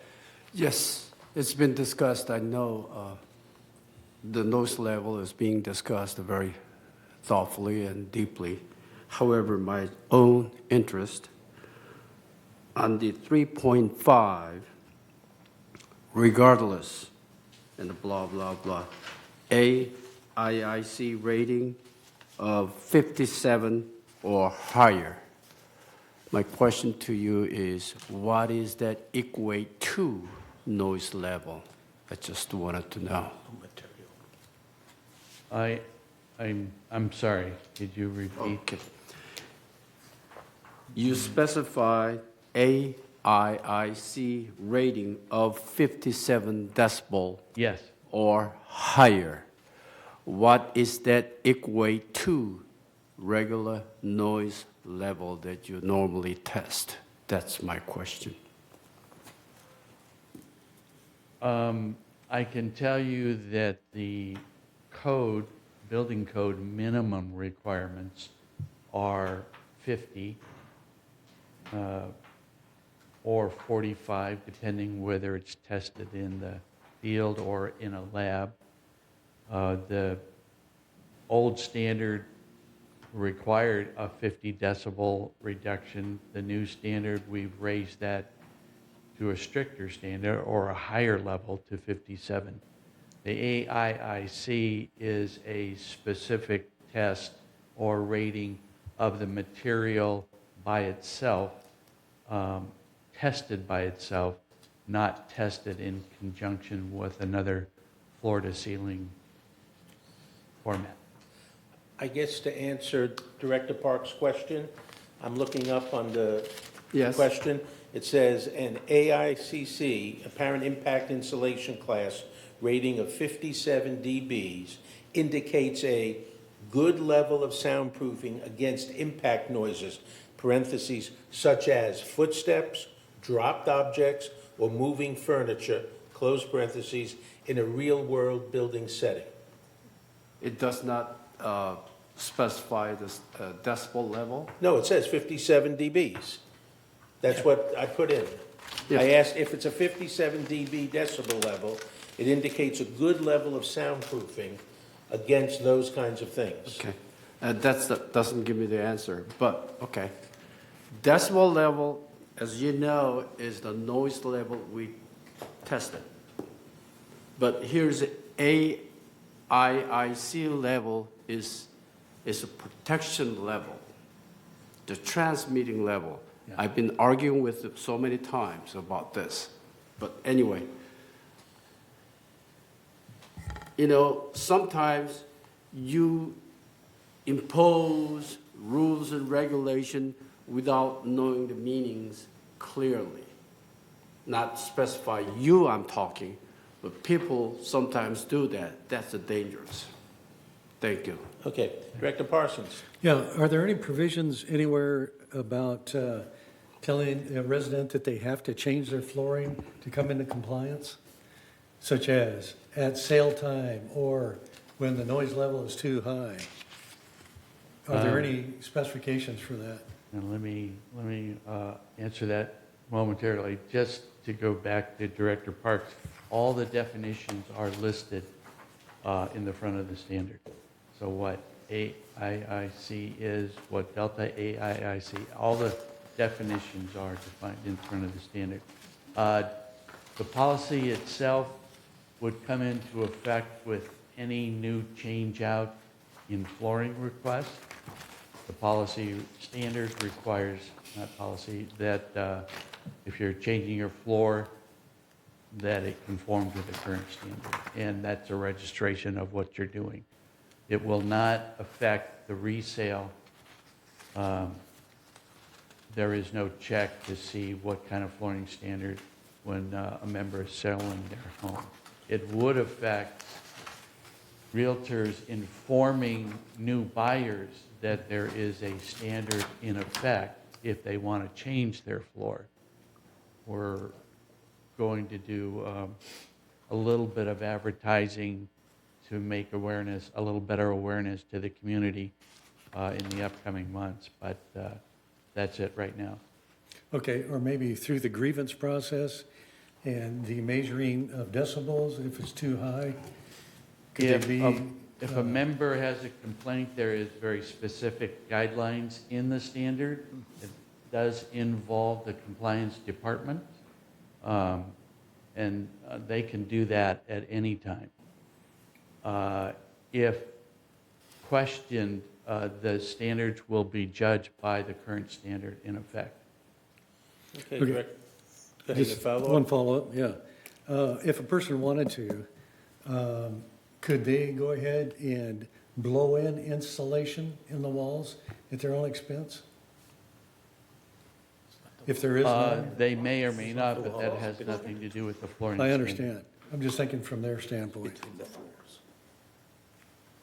Yes, it's been discussed. I know the noise level is being discussed very thoughtfully and deeply. However, my own interest on the 3.5, regardless, and the blah, blah, blah, IIC rating of 57 or higher. My question to you is, what is that equate to noise level? I just wanted to know. I'm sorry, could you repeat? Okay. You specify AIIC rating of 57 decibel Yes. or higher. What is that equate to regular noise level that you normally test? That's my question. I can tell you that the code, building code minimum requirements are 50 or 45, depending whether it's tested in the field or in a lab. The old standard required a 50 decibel reduction. The new standard, we've raised that to a stricter standard or a higher level to 57. The AIIC is a specific test or rating of the material by itself, tested by itself, not tested in conjunction with another floor-to-ceiling format. I guess to answer Director Park's question, I'm looking up on the Yes. question. It says an AICC, apparent impact insulation class, rating of 57 dBs indicates a good level of soundproofing against impact noises, parentheses, such as footsteps, dropped objects, or moving furniture, close parentheses, in a real-world building setting. It does not specify the decibel level? No, it says 57 dBs. That's what I put in. Yeah. I asked if it's a 57 dB decibel level, it indicates a good level of soundproofing against those kinds of things. Okay. Doesn't give me the answer, but okay. Decibel level, as you know, is the noise level we tested. But here's AIIC level is a protection level, the transmitting level. Yeah. I've been arguing with them so many times about this. But anyway, you know, sometimes you impose rules and regulation without knowing the meanings clearly. Not specify you I'm talking, but people sometimes do that. That's dangerous. Thank you. Okay, Director Parsons. Yeah, are there any provisions anywhere about telling a resident that they have to change their flooring to come into compliance? Such as at sale time or when the noise level is too high? Are there any specifications for that? And let me answer that momentarily. Just to go back to Director Parks, all the definitions are listed in the front of the standard. So what AIIC is, what Delta AIIC, all the definitions are defined in front of the standard. The policy itself would come into effect with any new change out in flooring requests. The policy standard requires, not policy, that if you're changing your floor, that it conforms with the current standard. And that's a registration of what you're doing. It will not affect the resale. There is no check to see what kind of flooring standard when a member is selling their home. It would affect realtors informing new buyers that there is a standard in effect if they want to change their floor. We're going to do a little bit of advertising to make awareness, a little better awareness to the community in the upcoming months, but that's it right now. Okay, or maybe through the grievance process and the measuring of decibels, if it's too high? Could they be, If a member has a complaint, there is very specific guidelines in the standard. It does involve the compliance department, and they can do that at any time. If questioned, the standards will be judged by the current standard in effect. Okay, Okay. Director. Go ahead, Just follow one up. follow-up, yeah. If a person wanted to, could they go ahead and blow in insulation in the walls at their own expense? If there is none? They may or may not, but that has nothing to do with the flooring. I standard. understand. I'm just thinking from their standpoint.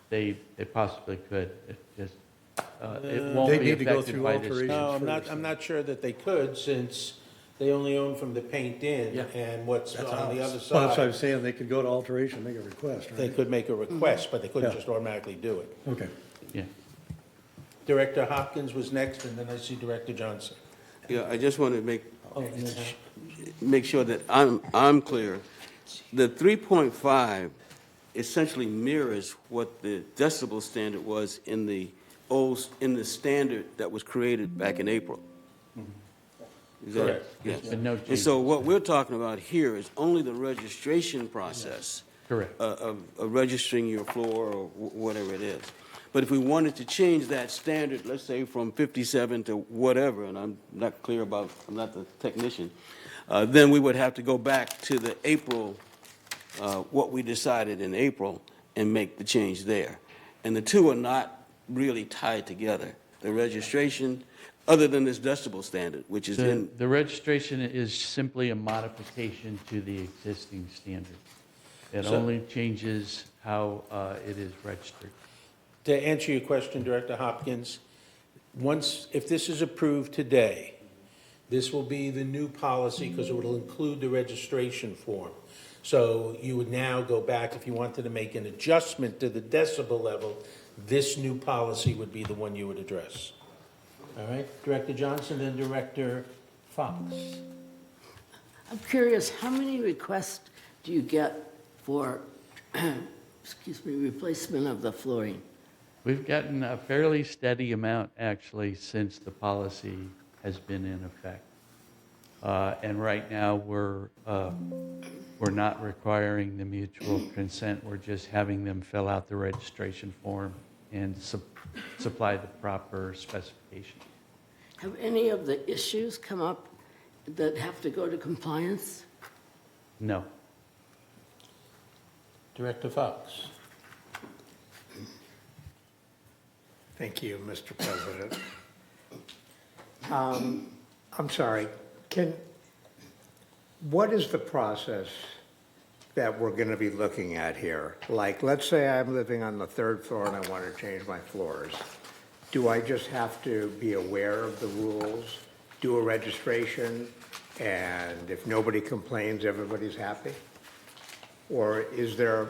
They possibly could. It just, it They won't be need to go affected through by this. alterations. No, first, I'm not sure that they could, since they only own from the paint in, Yeah. and what's That's on the ours. other Well, that's what I side. was saying, they could go to alteration, make a request, They right? could make a request, but they couldn't Yeah. just automatically do it. Okay. Yeah. Director Hopkins was next, and then I see Director Johnson. Yeah, I just want to make Oh, and then- make sure that I'm clear. The 3.5 essentially mirrors what the decibel standard was in the standard that was created back in April. Is that- Correct. Yes. There's been no And so changes. what we're talking about here is only the registration process Correct. of registering your floor or whatever it is. But if we wanted to change that standard, let's say from 57 to whatever, and I'm not clear about, I'm not the technician, then we would have to go back to the April, what we decided in April, and make the change there. And the two are not really tied together. The registration, other than this decibel standard, which is in, The registration is simply a modification to the existing standard. It So- only changes how it is registered. To answer your question, Director Hopkins, if this is approved today, this will be the new policy because it will include the registration form. So you would now go back, if you wanted to make an adjustment to the decibel level, this new policy would be the one you would address. All right, Director Johnson, then Director Fox. I'm curious, how many requests do you get for, replacement of the flooring? We've gotten a fairly steady amount, actually, since the policy has been in effect. And right now, we're not requiring the mutual consent. We're just having them fill out the registration form and supply the proper specifications. Have any of the issues come up that have to go to compliance? No. Director Fox. Thank you, Mr. President. I'm sorry, what is the process that we're going to be looking at here? Like, let's say I'm living on the third floor and I want to change my floors. Do I just have to be aware of the rules, do a registration, and if nobody complains, everybody's happy? Or is there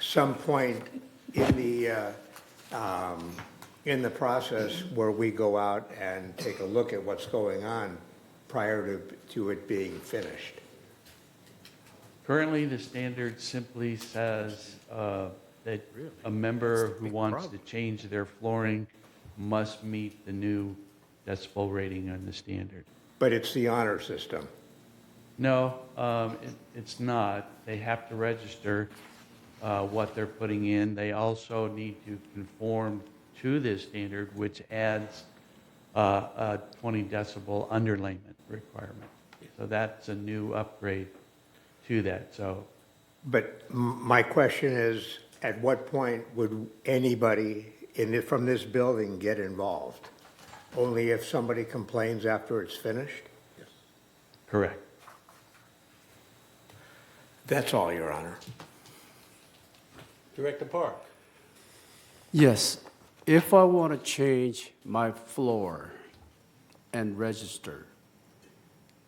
some point in the process where we go out and take a look at what's going on prior to it being finished? Currently, the standard simply says that a member who wants to change their flooring must meet the new decibel rating on the standard. But it's the honor system. No, it's not. They have to register what they're putting in. They also need to conform to this standard, which adds a 20 decibel underlayment requirement. So that's a new upgrade to that. So, But my question is, at what point would anybody from this building get involved? Only if somebody complains after it's finished? correct. That's all, Your Honor. Director Park. Yes, if I want to change my floor and register,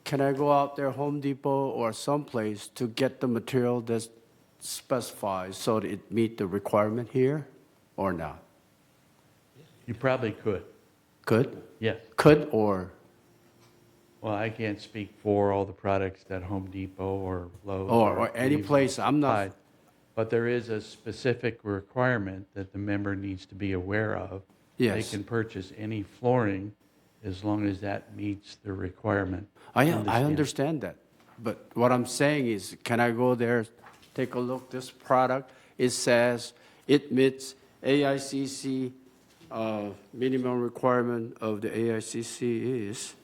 can I go out there, Home Depot or someplace, to get the material that's specified so that it meet the requirement here or not? You probably could. Could? Yes. Could or? Well, I can't speak for all the products that Home Depot or Lowe's Or any even place, I'm not- supplied. But there is a specific requirement that the member needs to be aware of. Yes. They can purchase any flooring as long as that meets the requirement. I in the standard. understand that, but what I'm saying is, can I go there, take a look, this product, it says it meets AICC, minimum requirement of the AICC is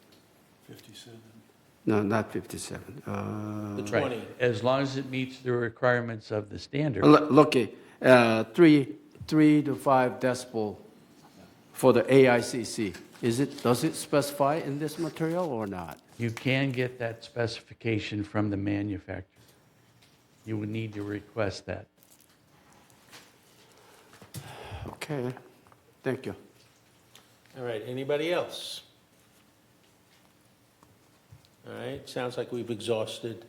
No, not 57. The Right. 20. As long as it meets the requirements of the standard. Look, 3 to 5 decibel for the AICC. Does it specify in this material or not? You can get that specification from the manufacturer. You would need to request that. Okay, thank you. All right, anybody else? All right, sounds like we've exhausted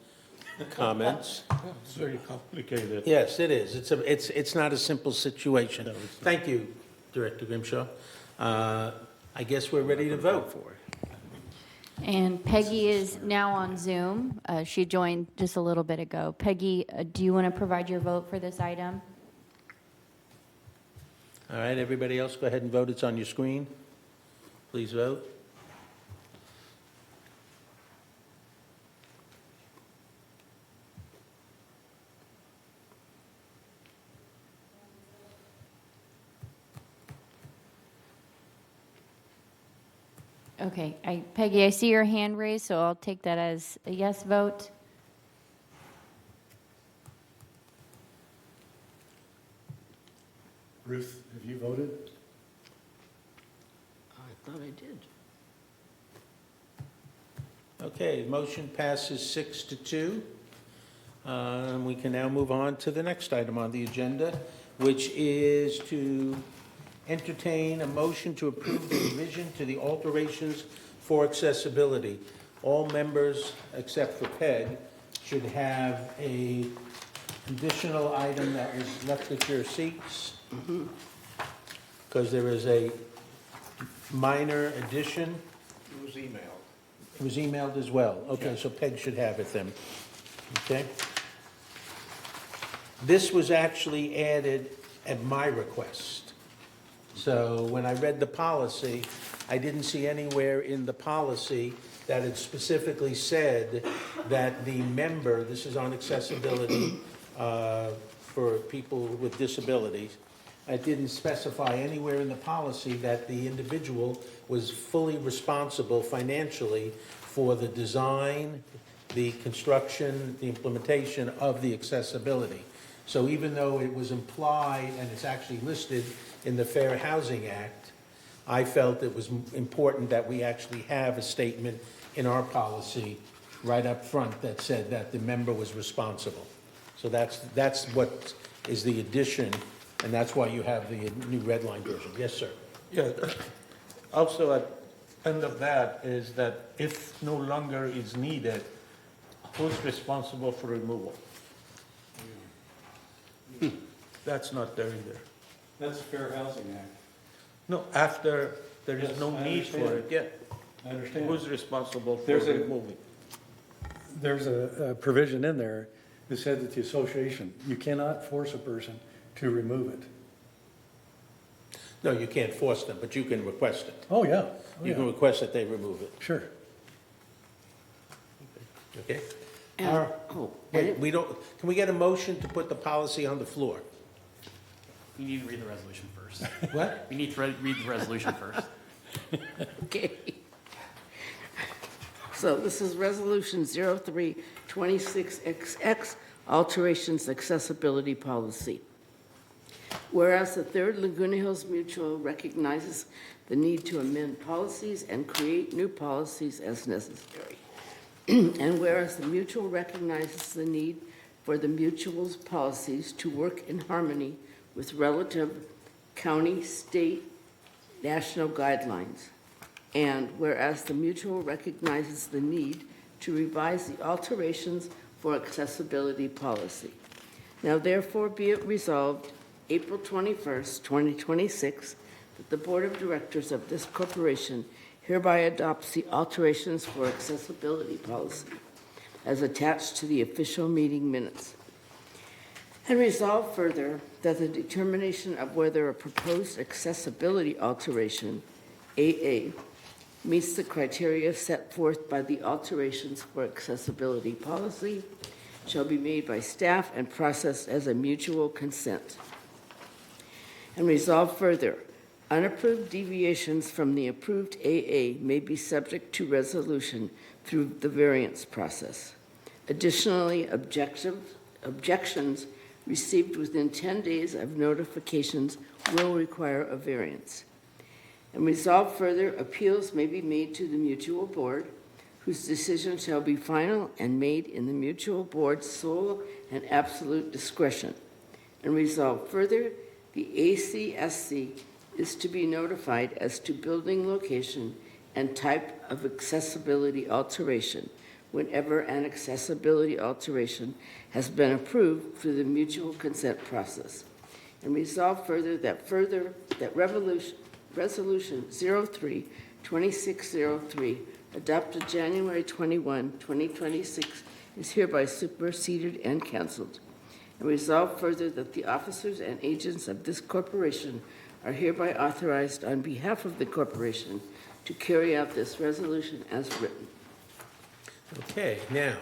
the comments. It's very complicated. Yes, it is. It's not a simple situation. Thank you, Director Grimshaw. I guess we're ready to vote. And Peggy is now on Zoom. She joined just a little bit ago. Peggy, do you want to provide your vote for this item? All right, everybody else, go ahead and vote. It's on your screen. Please vote. Okay, Peggy, I see your hand raised, so I'll take that as a yes vote. Ruth, have you voted? I thought I did. Okay, motion passes 6-2. We can now move on to the next item on the agenda, which is to entertain a motion to approve the revision to the alterations for accessibility. All members, except for Peg, should have a additional item that was left at your seats, because there is a minor addition. It was emailed. It was emailed as well. Okay, so Peg should have it then. Okay? This was actually added at my request. So when I read the policy, I didn't see anywhere in the policy that it specifically said that the member, this is on accessibility for people with disabilities, it didn't specify anywhere in the policy that the individual was fully responsible financially for the design, the construction, the implementation of the accessibility. So even though it was implied and it's actually listed in the Fair Housing Act, I felt it was important that we actually have a statement in our policy right up front that said that the member was responsible. So that's what is the addition, and that's why you have the new red line version. Yes, sir. Yeah, also at end of that is that if no longer is needed, who's responsible for removal? That's not there either. That's Fair Housing Act. No, after there is Yes, no I need for understand. it yet. I understand. Who's responsible for There's a- removing? There's a provision in there that said that the association, you cannot force a person to remove it. No, you can't force them, but you can request it. Oh, yeah. Oh, You can yeah. request that they remove it, Sure. okay? Oh, Wait, we don't, can we get a motion to put the policy on the floor? We need to read the resolution first. What? We need to read the resolution first. okay. So this is Resolution 03-26XX, Alterations Accessibility Policy. Whereas the Third Laguna Hills Mutual recognizes the need to amend policies and create new policies as necessary. And whereas the Mutual recognizes the need for the Mutual's policies to work in harmony with relative county, state, national guidelines. And whereas the Mutual recognizes the need to revise the alterations for accessibility policy. Now therefore be it resolved, April 21st, 2026, that the Board of Directors of this corporation hereby adopts the alterations for accessibility policy as attached to the official meeting minutes. And resolve further that the determination of whether a proposed accessibility alteration, AA, meets the criteria set forth by the alterations for accessibility policy shall be made by staff and processed as a mutual consent. And resolve further, unapproved deviations from the approved AA may be subject to resolution through the variance process. Additionally, objections received within 10 days of notifications will require a variance. And resolve further, appeals may be made to the mutual board, whose decision shall be final and made in the mutual board's sole and absolute discretion. And resolve further, the ACSC is to be notified as to building location and type of accessibility alteration whenever an accessibility alteration has been approved through the mutual consent process. And resolve further that Resolution 03-2603, adopted January 21, 2026, is hereby superseded and canceled. And resolve further that the officers and agents of this corporation are hereby authorized on behalf of the corporation to carry out this resolution as written. Okay, now,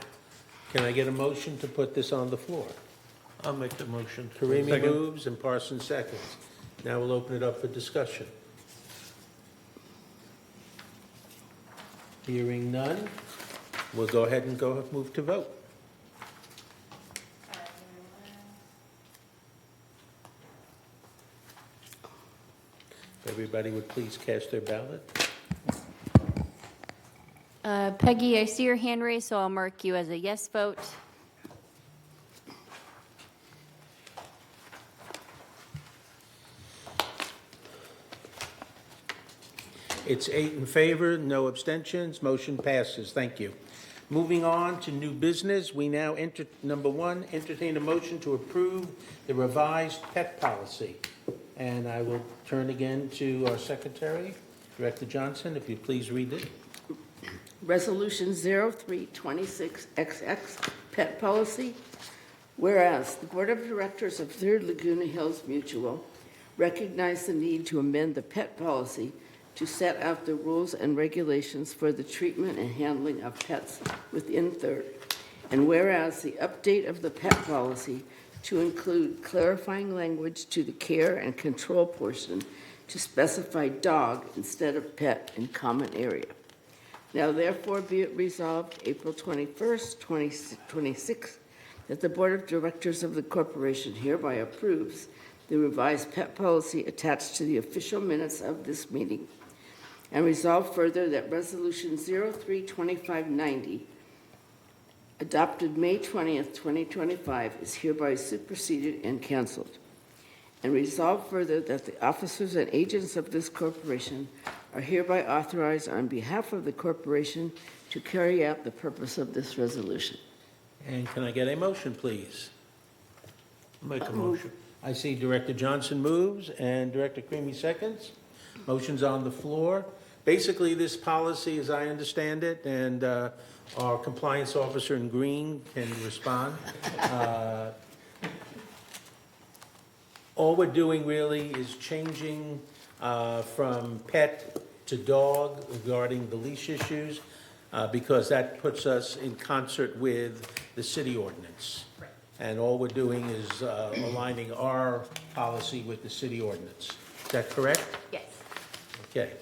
can I get a motion to put this on the floor? I'll make the motion. Karimi moves and Parsons seconds. Now we'll open it up for discussion. Hearing none, we'll go ahead and move to vote. If everybody would please cast their ballot. Peggy, I see your hand raised, so I'll mark you as a yes vote. It's 8 in favor, no abstentions, motion passes. Thank you. Moving on to new business, we now enter, number 1, entertain a motion to approve the revised pet policy. And I will turn again to our secretary, Director Johnson, if you please read it. Resolution 03-26XX, pet policy. Whereas the Board of Directors of Third Laguna Hills Mutual recognize the need to amend the pet policy to set out the rules and regulations for the treatment and handling of pets within Third. And whereas the update of the pet policy to include clarifying language to the care and control portion to specify dog instead of pet in common area. Now therefore be it resolved April 21st, 2026, that the Board of Directors of the corporation hereby approves the revised pet policy attached to the official minutes of this meeting. And resolve further that Resolution 03-2590, adopted May 20th, 2025, is hereby superseded and canceled. And resolve further that the officers and agents of this corporation are hereby authorized on behalf of the corporation to carry out the purpose of this resolution. And can I get a motion, please? Make a motion. I see Director Johnson moves and Director Creamy seconds. Motion's on the floor. Basically, this policy, as I understand it, and our compliance officer in green can respond. All we're doing really is changing from pet to dog regarding the leash issues, because that puts us in concert with the city ordinance. And all we're doing is aligning our policy with the city ordinance. Is that correct? Yes. Okay.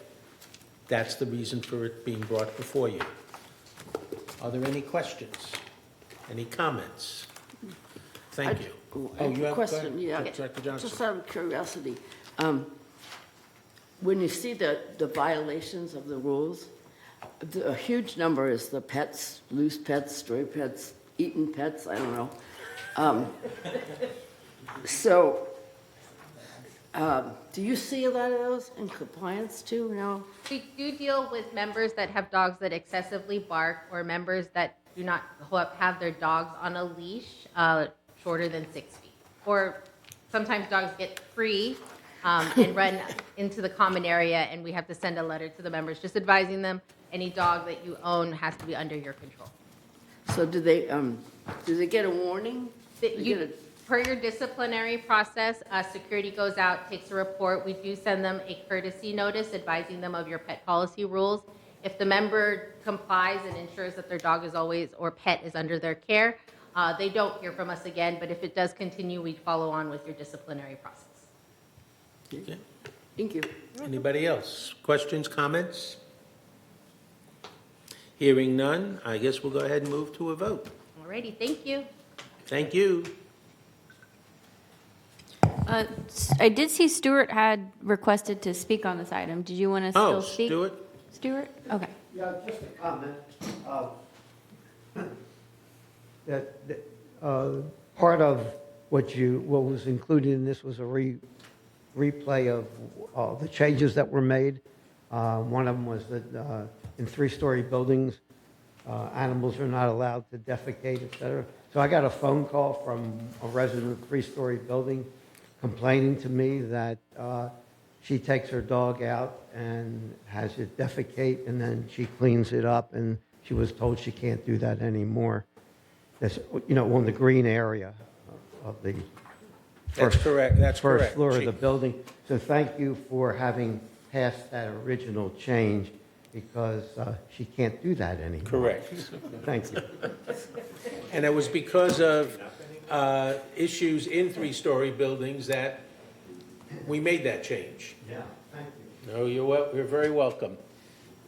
That's the reason for it being brought before you. Are there any questions? Any comments? Thank you. I have you a have question, yeah. Director Johnson. Just out of curiosity, when you see the violations of the rules, a huge number is the pets, loose pets, stray pets, eaten pets, I don't know. Do you see a lot of those in compliance too? No? We do deal with members that have dogs that excessively bark, or members that do not have their dogs on a leash shorter than 6 feet. Or sometimes dogs get free and run into the common area, and we have to send a letter to the members just advising them any dog that you own has to be under your control. So do they get a warning? Per your disciplinary process, security goes out, takes a report. We do send them a courtesy notice advising them of your pet policy rules. If the member complies and ensures that their dog is always, or pet is under their care, they don't hear from us again, but if it does continue, we follow on with your disciplinary process. Okay. Thank you. Anybody else? Questions, comments? Hearing none, I guess we'll go ahead and move to a vote. Alrighty, thank you. Thank you. I did see Stuart had requested to speak on this item. Did you want to still speak? Stuart? Stuart? Okay. Yeah, just a comment. Part of what was included in this was a replay of the changes that were made. One of them was that in three-story buildings, animals are not allowed to defecate, et cetera. So I got a phone call from a resident of a three-story building complaining to me that she takes her dog out and has it defecate, and then she cleans it up, and she was told she can't do that anymore. That's, on the green area of the That's correct, that's correct. first floor of the building. So thank you for having passed that original change, because she can't do that anymore. Correct. Thank you. And it was because of issues in three-story buildings that we made that change. Yeah, thank you. No, you're very welcome.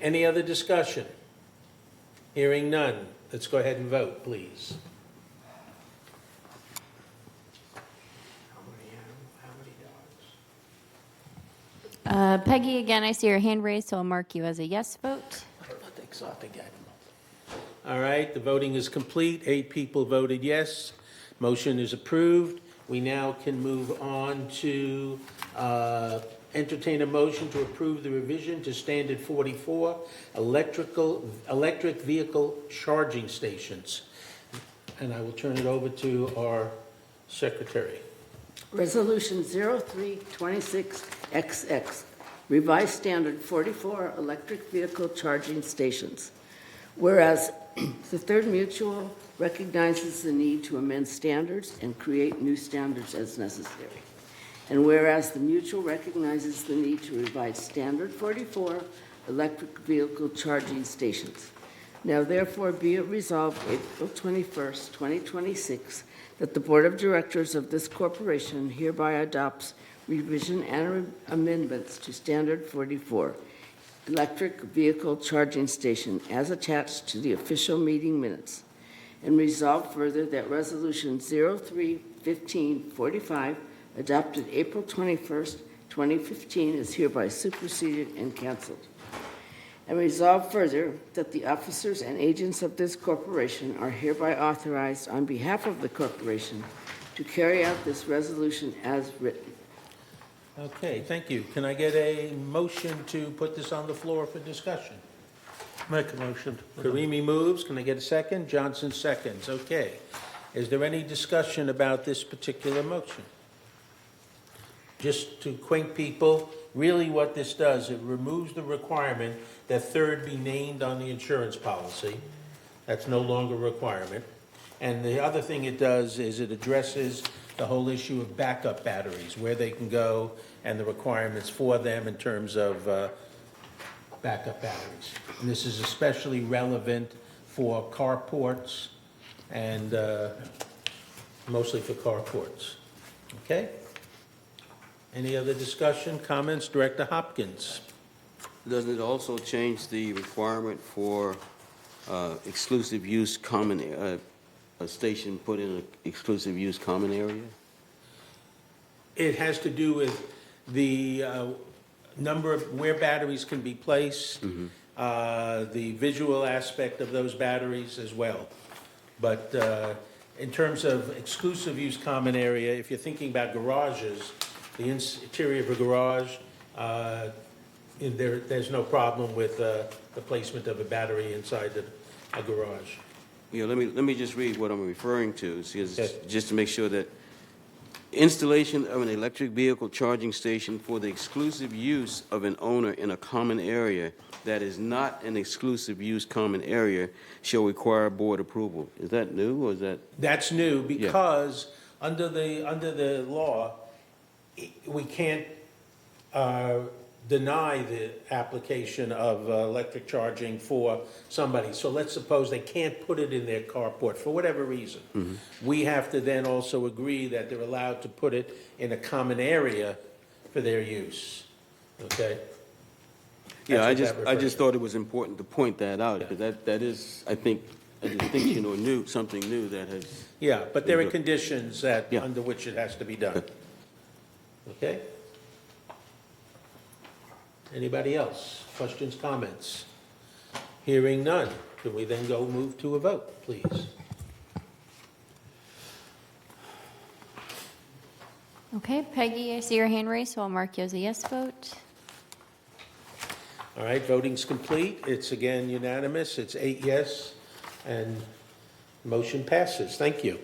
Any other discussion? Hearing none. Let's go ahead and vote, please. Peggy, again, I see your hand raised, so I'll mark you as a yes vote. All right, the voting is complete. 8 people voted yes. Motion is approved. We now can move on to entertain a motion to approve the revision to Standard 44, electric vehicle charging stations. And I will turn it over to our secretary. Resolution 0326XX, revised standard 44 electric vehicle charging stations. Whereas the Third Mutual recognizes the need to amend standards and create new standards as necessary. And whereas the Mutual recognizes the need to revise standard 44 electric vehicle charging stations. Now therefore be it resolved April 21st, 2026, that the Board of Directors of this corporation hereby adopts revision and amendments to Standard 44, electric vehicle charging station, as attached to the official meeting minutes, and resolve further that Resolution 03-1545, adopted April 21st, 2015, is hereby superseded and canceled. And resolve further that the officers and agents of this corporation are hereby authorized on behalf of the corporation to carry out this resolution as written. Okay, thank you. Can I get a motion to put this on the floor for discussion? Make a motion. Karimi moves. Can I get a second? Johnson seconds. Okay. Is there any discussion about this particular motion? Just to acquaint people, really what this does, it removes the requirement that third be named on the insurance policy. That's no longer a requirement. And the other thing it does is it addresses the whole issue of backup batteries, where they can go and the requirements for them in terms of backup batteries. And this is especially relevant for carports and mostly for carports. Okay? Any other discussion, comments? Director Hopkins. Doesn't it also change the requirement for exclusive use common, a station put in an exclusive use common area? It has to do with the number of where batteries can be placed, the visual aspect of those batteries as well. But in terms of exclusive use common area, if you're thinking about garages, the interior of a garage, there's no problem with the placement of a battery inside a garage. Yeah, let me just read what I'm referring to, just to make sure that installation of an electric vehicle charging station for the exclusive use of an owner in a common area that is not an exclusive use common area shall require board approval. Is that new, or is that? That's new because under the law, we can't deny the application of electric charging for somebody. So let's suppose they can't put it in their carport for whatever reason. We have to then also agree that they're allowed to put it in a common area for their use. Okay? Yeah, That's I what just, that I refers just to. thought it was important to point that out, because that is, I think, a distinction or new, something new that has. Yeah, but there are conditions that, Yeah. under which it has to be done. Okay? Anybody else? Questions, comments? Hearing none, can we then go move to a vote, please? Okay, Peggy, I see your hand raised, so I'll mark you as a yes vote. All right, voting's complete. It's again unanimous. It's 8 yes, and motion passes. Thank you.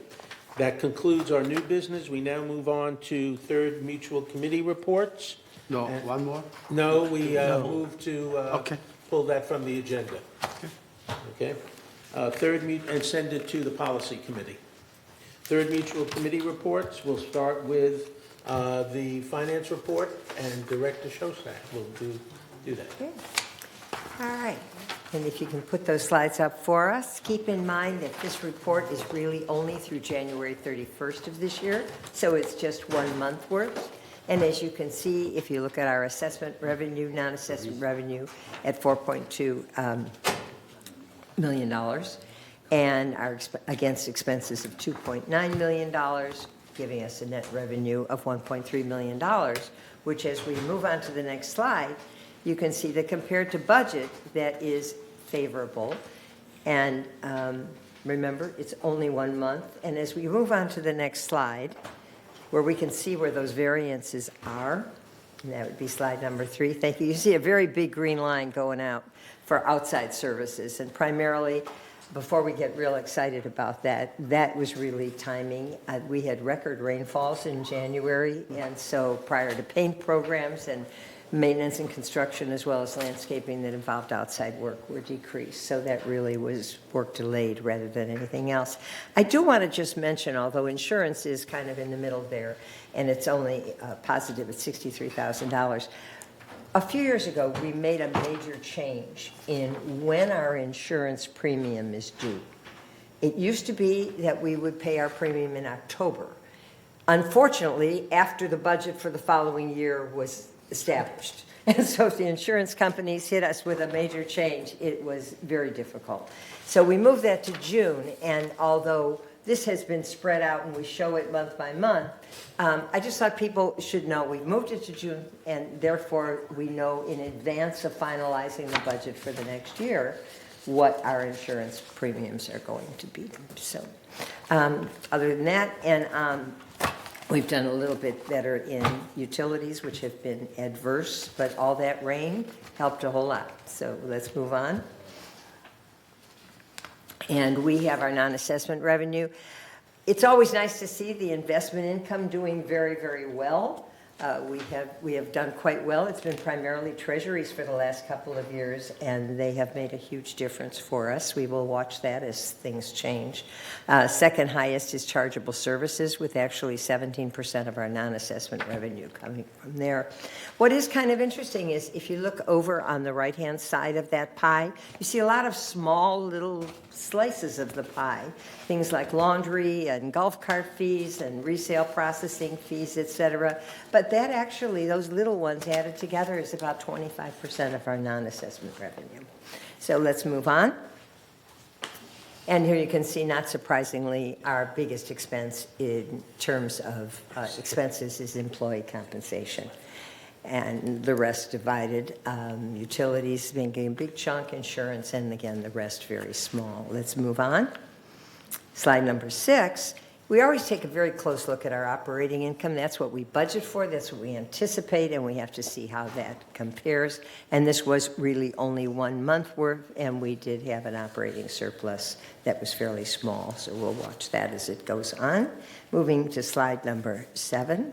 That concludes our new business. We now move on to third mutual committee reports. No, one more? No, we move to Okay. pull that from the agenda. Okay? And send it to the policy committee. Third mutual committee reports, we'll start with the finance report, and Director Shostak will do that. Okay. All right. And if you can put those slides up for us, keep in mind that this report is really only through January 31st of this year, so it's just 1 month worth. And as you can see, if you look at our assessment revenue, non-assessment revenue at $4.2 million, and our against expenses of $2.9 million, giving us a net revenue of $1.3 million, which, as we move on to the next slide, you can see that compared to budget, that is favorable. And remember, it's only 1 month. And as we move on to the next slide, where we can see where those variances are, and that would be slide number 3. Thank you. You see a very big green line going out for outside services, and primarily, before we get real excited about that, that was really timing. We had record rainfalls in January, and so prior to paint programs and maintenance and construction, as well as landscaping that involved outside work, were decreased. So that really was work delayed rather than anything else. I do want to just mention, although insurance is kind of in the middle there, and it's only positive at $63,000, a few years ago, we made a major change in when our insurance premium is due. It used to be that we would pay our premium in October. Unfortunately, after the budget for the following year was established. And so if the insurance companies hit us with a major change, it was very difficult. So we moved that to June, and although this has been spread out and we show it month by month, I just thought people should know we moved it to June, and therefore we know in advance of finalizing the budget for the next year what our insurance premiums are going to be. So other than that, and we've done a little bit better in utilities, which have been adverse, but all that rain helped a whole lot. So let's move on. And we have our non-assessment revenue. It's always nice to see the investment income doing very, very well. We have done quite well. It's been primarily treasuries for the last couple of years, and they have made a huge difference for us. We will watch that as things change. Second highest is chargeable services, with actually 17% of our non-assessment revenue coming from there. What is kind of interesting is if you look over on the right-hand side of that pie, you see a lot of small little slices of the pie, things like laundry and golf cart fees and resale processing fees, etc. But that actually, those little ones added together, is about 25% of our non-assessment revenue. So let's move on. And here you can see, not surprisingly, our biggest expense in terms of expenses is employee compensation. And the rest divided, utilities being a big chunk, insurance, and again, the rest very small. Let's move on. Slide number 6. We always take a very close look at our operating income. That's what we budget for, that's what we anticipate, and we have to see how that compares. And this was really only 1 month worth, and we did have an operating surplus that was fairly small, so we'll watch that as it goes on. Moving to slide number 7.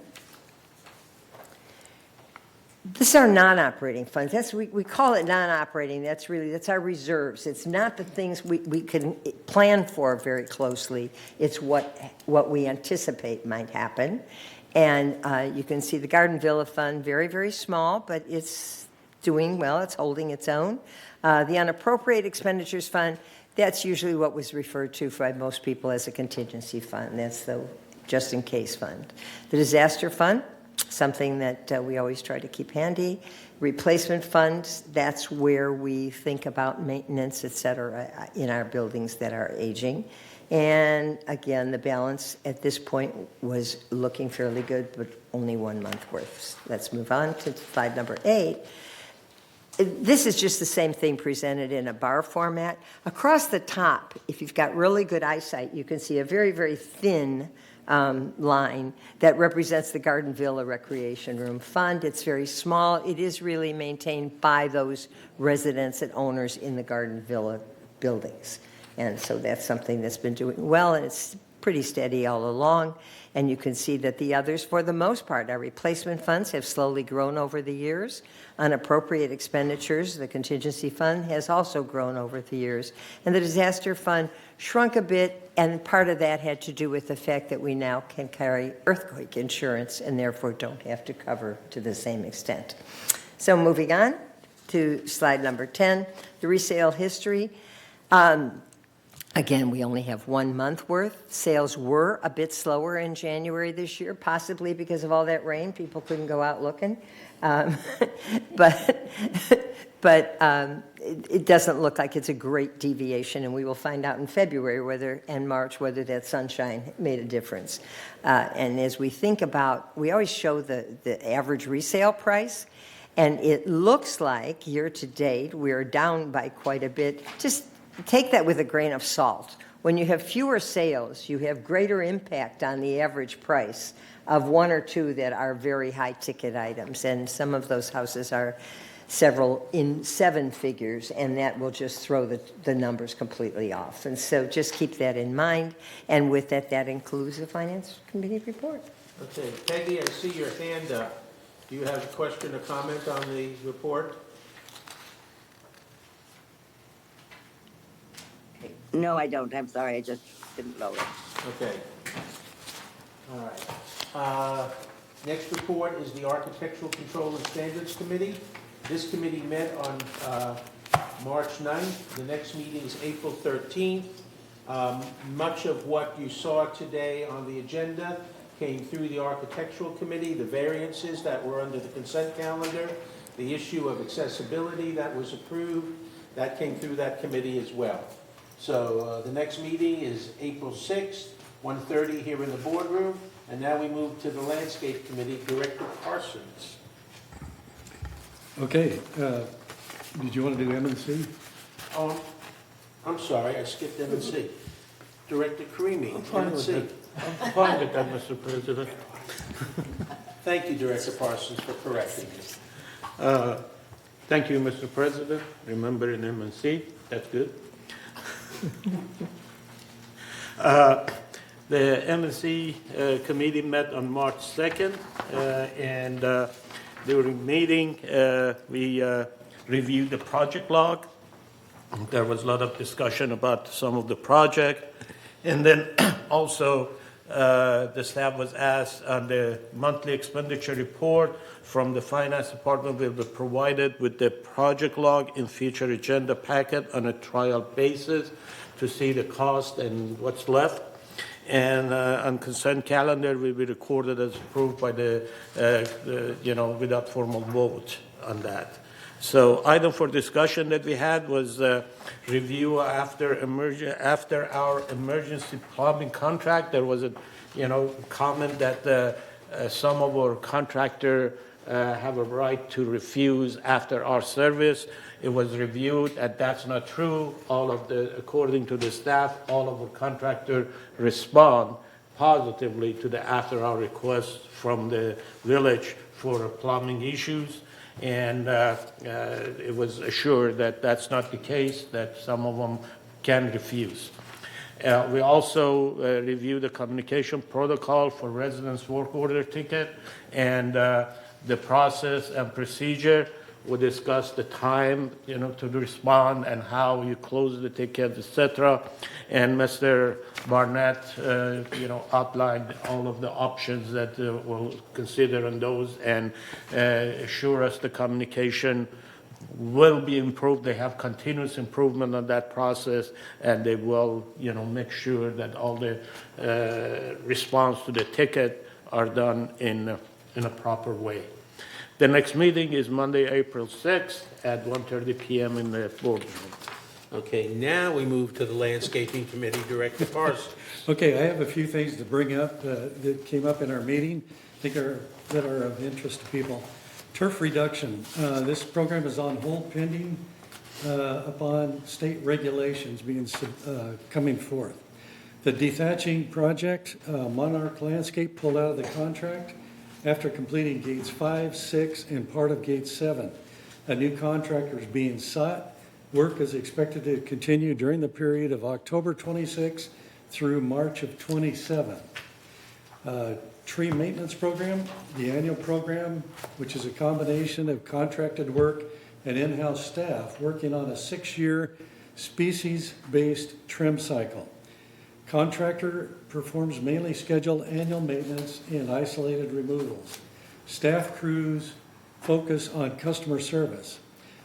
This is our non-operating funds. That's we call it non-operating. That's our reserves. It's not the things we can plan for very closely. It's what we anticipate might happen. And you can see the Garden Villa Fund, very, very small, but it's doing well. It's holding its own. The Unappropriated Expenditures Fund, that's usually what was referred to by most people as a contingency fund. That's the just-in-case fund. The Disaster Fund, something that we always try to keep handy. Replacement funds, that's where we think about maintenance, et cetera, in our buildings that are aging. And again, the balance at this point was looking fairly good, but only 1 month worth. Let's move on to slide number 8. This is just the same thing presented in a bar format. Across the top, if you've got really good eyesight, you can see a very, very thin line that represents the Garden Villa Recreation Room Fund. It's very small. It is really maintained by those residents and owners in the Garden Villa buildings. And so that's something that's been doing well, and it's pretty steady all along. And you can see that the others, for the most part, our replacement funds have slowly grown over the years. Unappropriate expenditures, the contingency fund, has also grown over the years. And the disaster fund shrunk a bit, and part of that had to do with the fact that we now can carry earthquake insurance and therefore don't have to cover to the same extent. So moving on to slide number 10, the resale history. Again, we only have 1 month worth. Sales were a bit slower in January this year, possibly because of all that rain. People couldn't go out looking. But it doesn't look like it's a great deviation, and we will find out in February and March whether that sunshine made a difference. And as we think about, we always show the average resale price, and it looks like year to date we're down by quite a bit. Just take that with a grain of salt. When you have fewer sales, you have greater impact on the average price of 1 or 2 that are very high ticket items. And some of those houses are several in 7 figures, and that will just throw the numbers completely off. And so just keep that in mind. And with that, that includes the Finance Committee report. Okay, Peggy, I see your hand up. Do you have a question or comment on the report? No, I don't. I'm sorry. I just didn't know it. Okay. All right. Next report is the Architectural Control and Standards Committee. This committee met on March 9th. The next meeting is April 13th. Much of what you saw today on the agenda came through the Architectural Committee, the variances that were under the consent calendar, the issue of accessibility that was approved, that came through that committee as well. So the next meeting is April 6th, 1:30 here in the boardroom. And now we move to the Landscape Committee, Director Parsons. Okay, did you want to do M&C? Oh, I'm sorry, I skipped M&C. Director Karimi, M&C. I'm fine with that, Mr. President. Thank you, Director Parsons, for correcting me. Thank you, Mr. President. Remembering M&C, that's good. The M&C committee met on March 2nd, and during the meeting, we reviewed the project log. There was a lot of discussion about some of the project, and then also the staff was asked on the monthly expenditure report from the Finance Department will be provided with the project log in future agenda packet on a trial basis to see the cost and what's left. And on consent calendar will be recorded as approved by without formal vote on that. So item for discussion that we had was review after our emergency plumbing contract. There was a comment that some of our contractor have a right to refuse after our service. It was reviewed, and that's not true. According to the staff, all of our contractors respond positively to the after our request from the village for plumbing issues. And it was assured that that's not the case, that some of them can refuse. We also reviewed the communication protocol for residents' work order ticket and the process and procedure. We discussed the time, to respond and how you close the ticket, etc. And Mr. Barnett, outlined all of the options that we'll consider on those and assure us the communication will be improved. They have continuous improvement on that process, and they will, make sure that all the response to the ticket are done in in a proper way. The next meeting is Monday, April 6th at 1:30 PM in the boardroom. Okay, now we move to the Landscaping Committee, Director Parsons. Okay, I have a few things to bring up that came up in our meeting, I think that are of interest to people. Turf reduction, this program is on hold pending upon state regulations coming forth. The dethatching project, Monarch Landscape pulled out of the contract after completing gates 5, 6, and part of gate 7. A new contractor is being sought. Work is expected to continue during the period of October 26 through March of 27. Tree maintenance program, the annual program, which is a combination of contracted work and in-house staff working on a 6-year species-based trim cycle. Contractor performs mainly scheduled annual maintenance and isolated removals. Staff crews focus on customer service.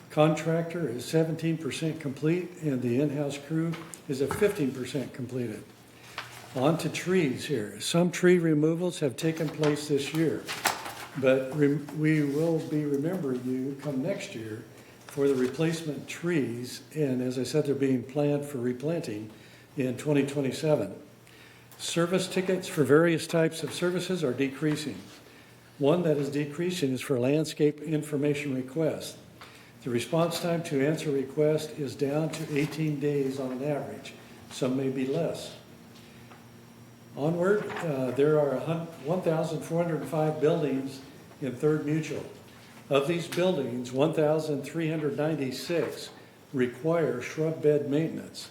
Contractor is 17% complete and the in-house crew is at 15% completed. On to trees here. Some tree removals have taken place this year, but we will be remembering you come next year for the replacement trees, and as I said, they're being planned for replanting in 2027. Service tickets for various types of services are decreasing. One that is decreasing is for landscape information requests. The response time to answer request is down to 18 days on an average. Some may be less. Onward, there are 1,405 buildings in Third Mutual. Of these buildings, 1,396 require shrub bed maintenance.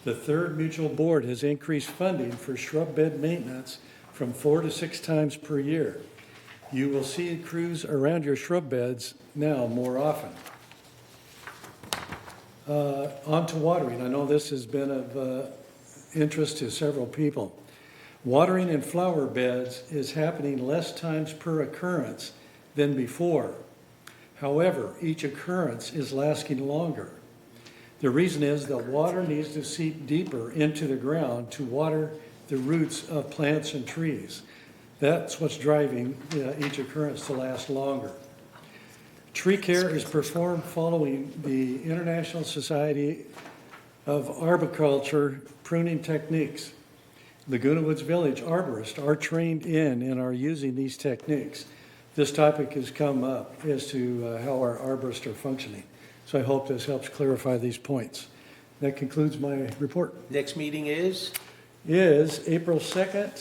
The Third Mutual Board has increased funding for shrub bed maintenance from 4 to 6 times per year. You will see crews around your shrub beds now more often. On to watering. I know this has been of interest to several people. Watering in flower beds is happening less times per occurrence than before. However, each occurrence is lasting longer. The reason is that water needs to seep deeper into the ground to water the roots of plants and trees. That's what's driving each occurrence to last longer. Tree care is performed following the International Society of Arboriculture pruning techniques. Laguna Woods Village arborists are trained in and are using these techniques. This topic has come up as to how our arborists are functioning. So I hope this helps clarify these points. That concludes my report. Next meeting is? Is April 2nd,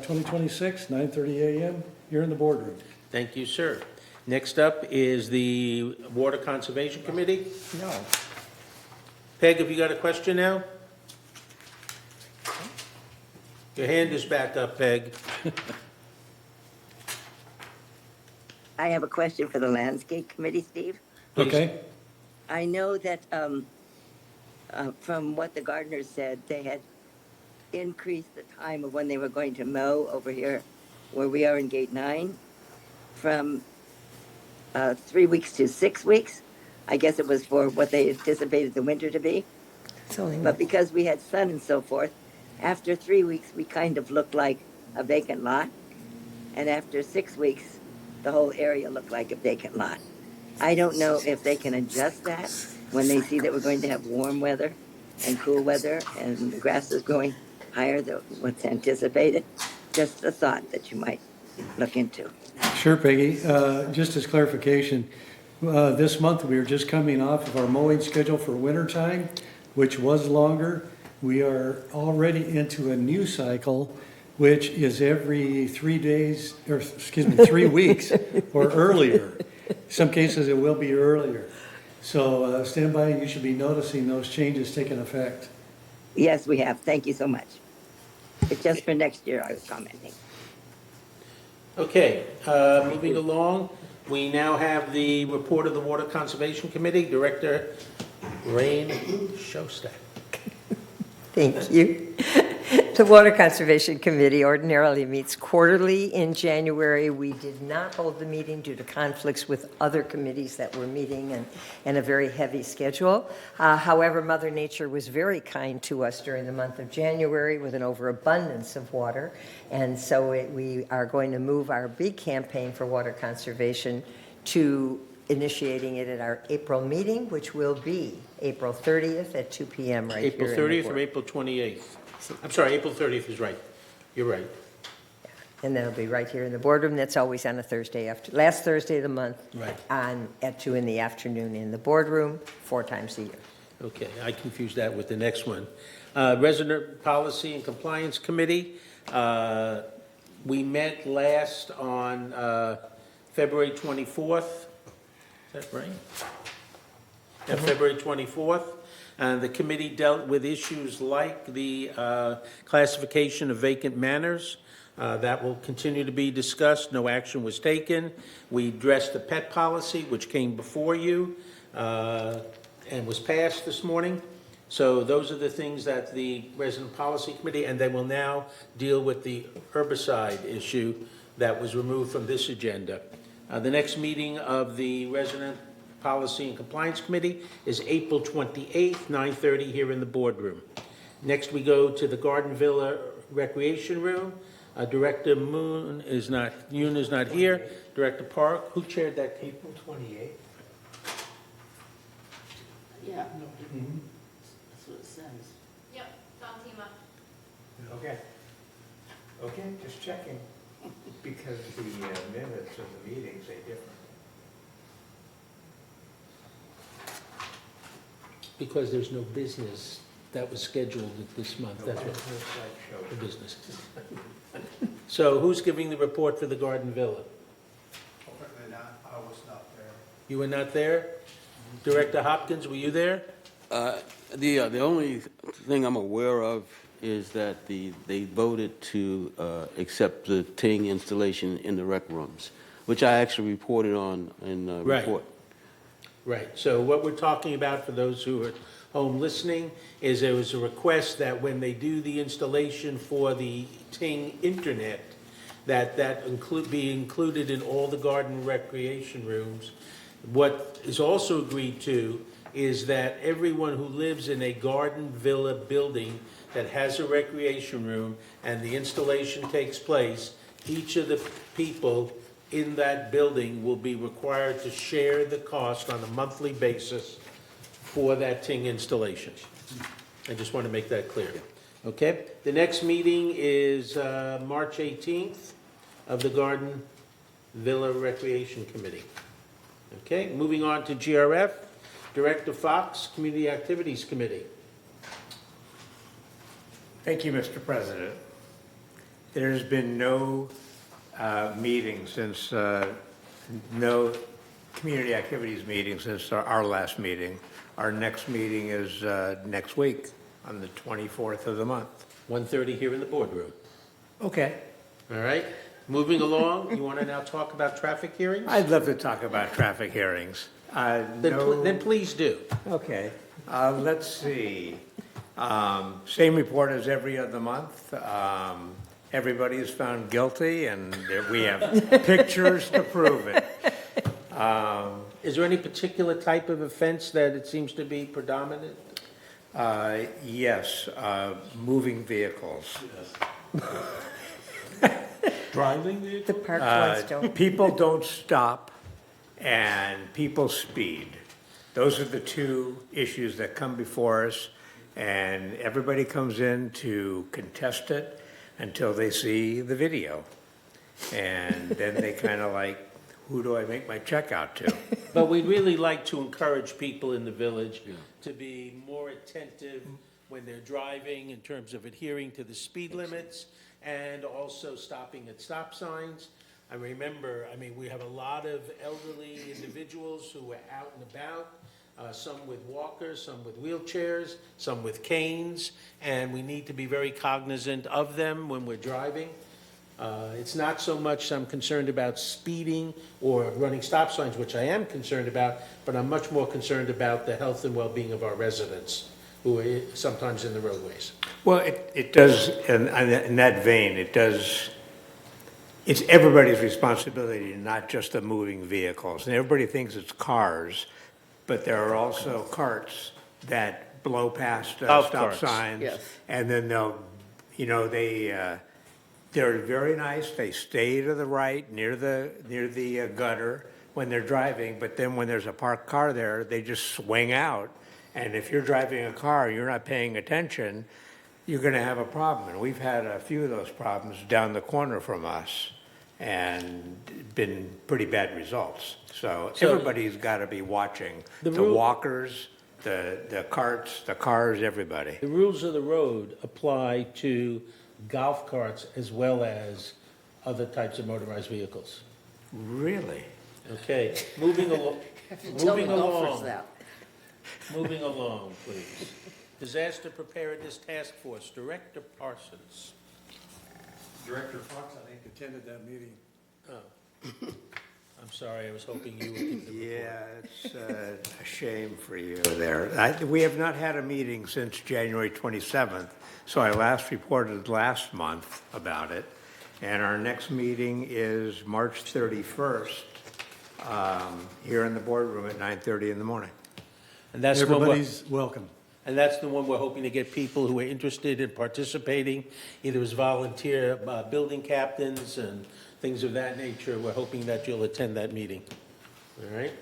2026, 9:30 a.m. here in the boardroom. Thank you, sir. Next up is the Water Conservation Committee. No. Peg, have you got a question now? Your hand is back up, Peg. I have a question for the Landscape Committee, Steve. Okay. I know that from what the gardeners said, they had increased the time of when they were going to mow over here where we are in gate 9 from 3 weeks to 6 weeks. I guess it was for what they anticipated the winter to be. But because we had sun and so forth, after 3 weeks, we kind of looked like a vacant lot. And after 6 weeks, the whole area looked like a vacant lot. I don't know if they can adjust that when they see that we're going to have warm weather and cool weather and the grass is growing higher than what's anticipated. Just a thought that you might look into. Sure, Peggy. Just as clarification, this month we are just coming off of our mowing schedule for winter time, which was longer. We are already into a new cycle, which is every 3 days, or 3 weeks or earlier. Some cases it will be earlier. So stand by, you should be noticing those changes taking effect. Yes, we have. Thank you so much. It's just for next year I was commenting. Okay, moving along, we now have the report of the Water Conservation Committee, Director Rain Shostak. Thank you. The Water Conservation Committee ordinarily meets quarterly. In January, we did not hold the meeting due to conflicts with other committees that were meeting and a very heavy schedule. However, Mother Nature was very kind to us during the month of January with an overabundance of water. And so we are going to move our big campaign for water conservation to initiating it at our April meeting, which will be April 30th at 2 p.m. right April here in the 30th or board. April 28th? I'm sorry, April 30th is right. You're right. And that'll be right here in the boardroom. That's always on a Thursday last Thursday of the month. Right. At 2 in the afternoon in the boardroom, 4 times a year. Okay, I confused that with the next one. Resident Policy and Compliance Committee, we met last on February 24th. Is that right? Yeah, February 24th. The committee dealt with issues like the classification of vacant manors. That will continue to be discussed. No action was taken. We addressed the pet policy, which came before you and was passed this morning. So those are the things that the Resident Policy Committee, and they will now deal with the herbicide issue that was removed from this agenda. The next meeting of the Resident Policy and Compliance Committee is April 28th, 9:30 here in the boardroom. Next, we go to the Garden Villa Recreation Room. Director Yoon is not here. Director Park, who chaired that? April 28th? Yeah. That's what it says. Yep, it's on team up. Okay. Okay, just checking, because the minutes of the meeting say different. Because there's no business that was scheduled this month. That's what the business. So who's giving the report for the Garden Villa? I was not there. You were not there? Director Hopkins, were you there? The only thing I'm aware of is that they voted to accept the Ting installation in the rec rooms, which I actually reported on in the Right. report. Right, so what we're talking about for those who are home listening is there was a request that when they do the installation for the Ting internet, that be included in all the garden recreation rooms. What is also agreed to is that everyone who lives in a garden villa building that has a recreation room and the installation takes place, each of the people in that building will be required to share the cost on a monthly basis for that Ting installation. I just want to make that clear. Okay? The next meeting is March 18th of the Garden Villa Recreation Committee. Okay, moving on to GRF, Director Fox, Community Activities Committee. Thank you, Mr. President. There's been no meeting since, no community activities meeting since our last meeting. Our next meeting is next week on the 24th of the month. 1:30 here in the boardroom. Okay. All right, moving along, you want to now talk about traffic hearings? I'd love to talk about traffic hearings. Then please do. Okay, let's see. Same report as every other month. Everybody is found guilty, and we have pictures to prove it. Is there any particular type of offense that it seems to be predominant? Yes, moving vehicles. Driving vehicles? The parked ones don't. People don't stop, and people speed. Those are the two issues that come before us, and everybody comes in to contest it until they see the video. And then they kind of like, who do I make my check out to? But we'd really like to encourage people in the village to be more attentive when they're driving in terms of adhering to the speed limits and also stopping at stop signs. I remember, we have a lot of elderly individuals who are out and about, some with walkers, some with wheelchairs, some with canes, and we need to be very cognizant of them when we're driving. It's not so much I'm concerned about speeding or running stop signs, which I am concerned about, but I'm much more concerned about the health and well-being of our residents who are sometimes in the roadways. Well, it does, in that vein, it does, it's everybody's responsibility, not just the moving vehicles. And everybody thinks it's cars, but there are also carts that blow past Golf stop carts. signs. Yes. And then they'll, they're very nice. They stay to the right, near the gutter when they're driving. But then when there's a parked car there, they just swing out. And if you're driving a car, you're not paying attention, you're going to have a problem. And we've had a few of those problems down the corner from us, and been pretty bad results. So everybody's got to be watching. The walkers, the carts, the cars, everybody. The rules of the road apply to golf carts as well as other types of motorized vehicles. Really? Okay, moving along. Tell the golfers that. Moving along, please. Disaster Preparedness Task Force, Director Parsons. Director Fox, I think, attended that meeting. Oh. I'm sorry, I was hoping you would give the report. Yeah, it's a shame for you there. We have not had a meeting since January 27th, so I last reported last month about it. And our next meeting is March 31st, here in the boardroom at 9:30 in the morning. And that's Everybody's welcome. And that's the one we're hoping to get people who are interested in participating, either as volunteer building captains and things of that nature. We're hoping that you'll attend that meeting. All right?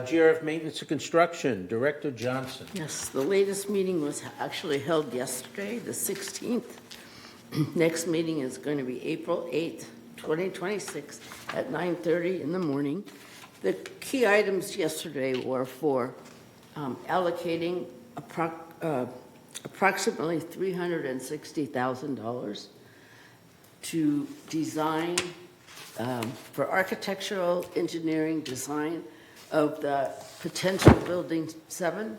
GRF Maintenance and Construction, Director Johnson. Yes, the latest meeting was actually held yesterday, the 16th. Next meeting is going to be April 8th, 2026 at 9:30 in the morning. The key items yesterday were for allocating approximately $360,000 to design, for architectural engineering design of the potential Building 7.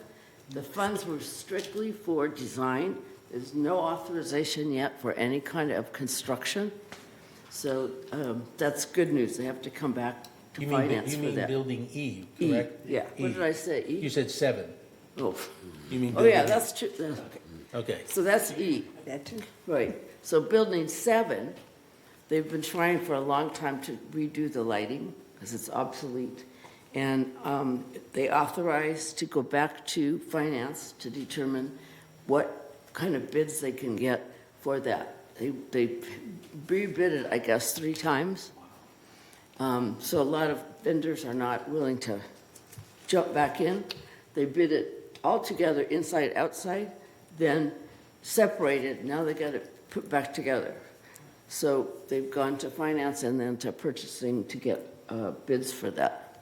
The funds were strictly for design. There's no authorization yet for any kind of construction. So that's good news. They have to come back to finance for that. You mean Building E, correct? E, yeah. What did I say, E? You said 7. Oh. You mean Oh, yeah, Building E. that's true. Okay. Okay. So that's E. Right. So Building 7, they've been trying for a long time to redo the lighting because it's obsolete. And they authorized to go back to finance to determine what kind of bids they can get for that. They rebid it, I guess, 3 times. So a lot of vendors are not willing to jump back in. They bid it all together, inside, outside, then separated. Now they got it put back together. So they've gone to finance and then to purchasing to get bids for that.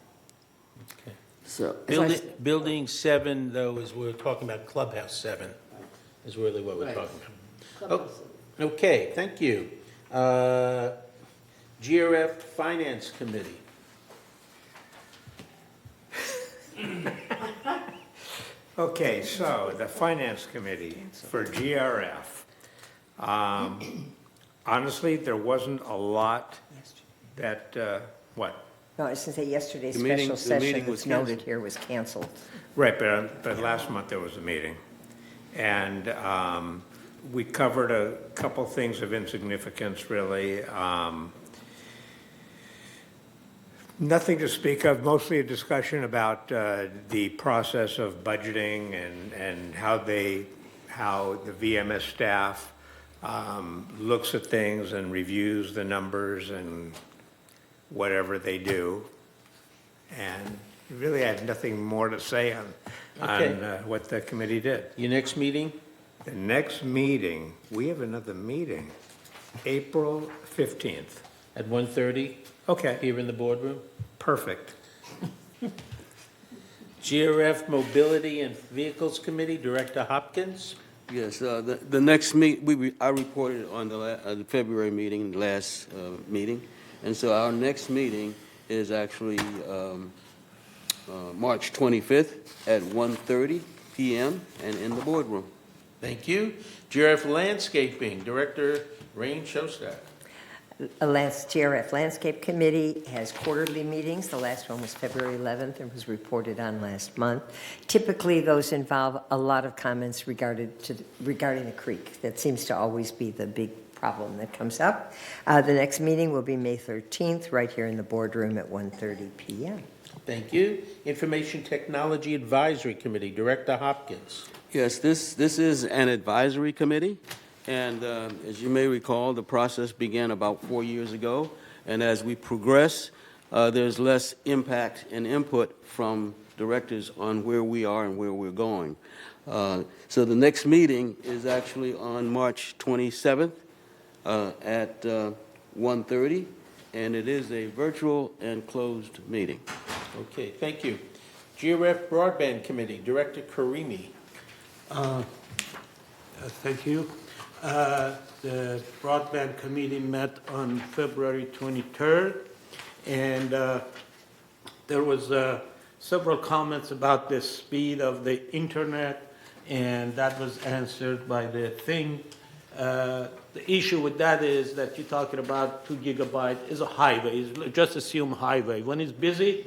Okay. So Building 7, though, is we're talking about Clubhouse 7, is really what we're Right. talking about. Clubhouse Okay, thank you. GRF Finance Committee. Okay, so the Finance Committee for GRF. Honestly, there wasn't a lot that, what? No, I was going to say yesterday's The meeting- special the meeting session was that's noted canceled. here was canceled. Right, but last month there was a meeting. And we covered a couple things of insignificance, really. Nothing to speak of, mostly a discussion about the process of budgeting and how the VMS staff looks at things and reviews the numbers and whatever they do. And really, I have nothing more to say on what the committee did. Your next meeting? The next meeting, we have another meeting, April 15th. At 1:30? Okay. Here in the boardroom? Perfect. GRF Mobility and Vehicles Committee, Director Hopkins. Yes, the next I reported on the February meeting, the last meeting. And so our next meeting is actually March 25th at 1:30 p.m. and in the boardroom. Thank you. GRF Landscaping, Director Rain Shostak. TRF Landscape Committee has quarterly meetings. The last one was February 11th and was reported on last month. Typically, those involve a lot of comments regarding the creek. That seems to always be the big problem that comes up. The next meeting will be May 13th, right here in the boardroom at 1:30 p.m. Thank you. Information Technology Advisory Committee, Director Hopkins. Yes, this is an advisory committee, and as you may recall, the process began about 4 years ago, and as we progress, there's less impact and input from directors on where we are and where we're going. So the next meeting is actually on March 27th at 1:30, and it is a virtual and closed meeting. Okay, thank you. GRF Broadband Committee, Director Karimi. Thank you. The Broadband Committee met on February 23rd, and there was several comments about the speed of the internet, and that was answered by the thing. The issue with that is that you're talking about 2 gigabyte is a highway. Just assume highway. When it's busy,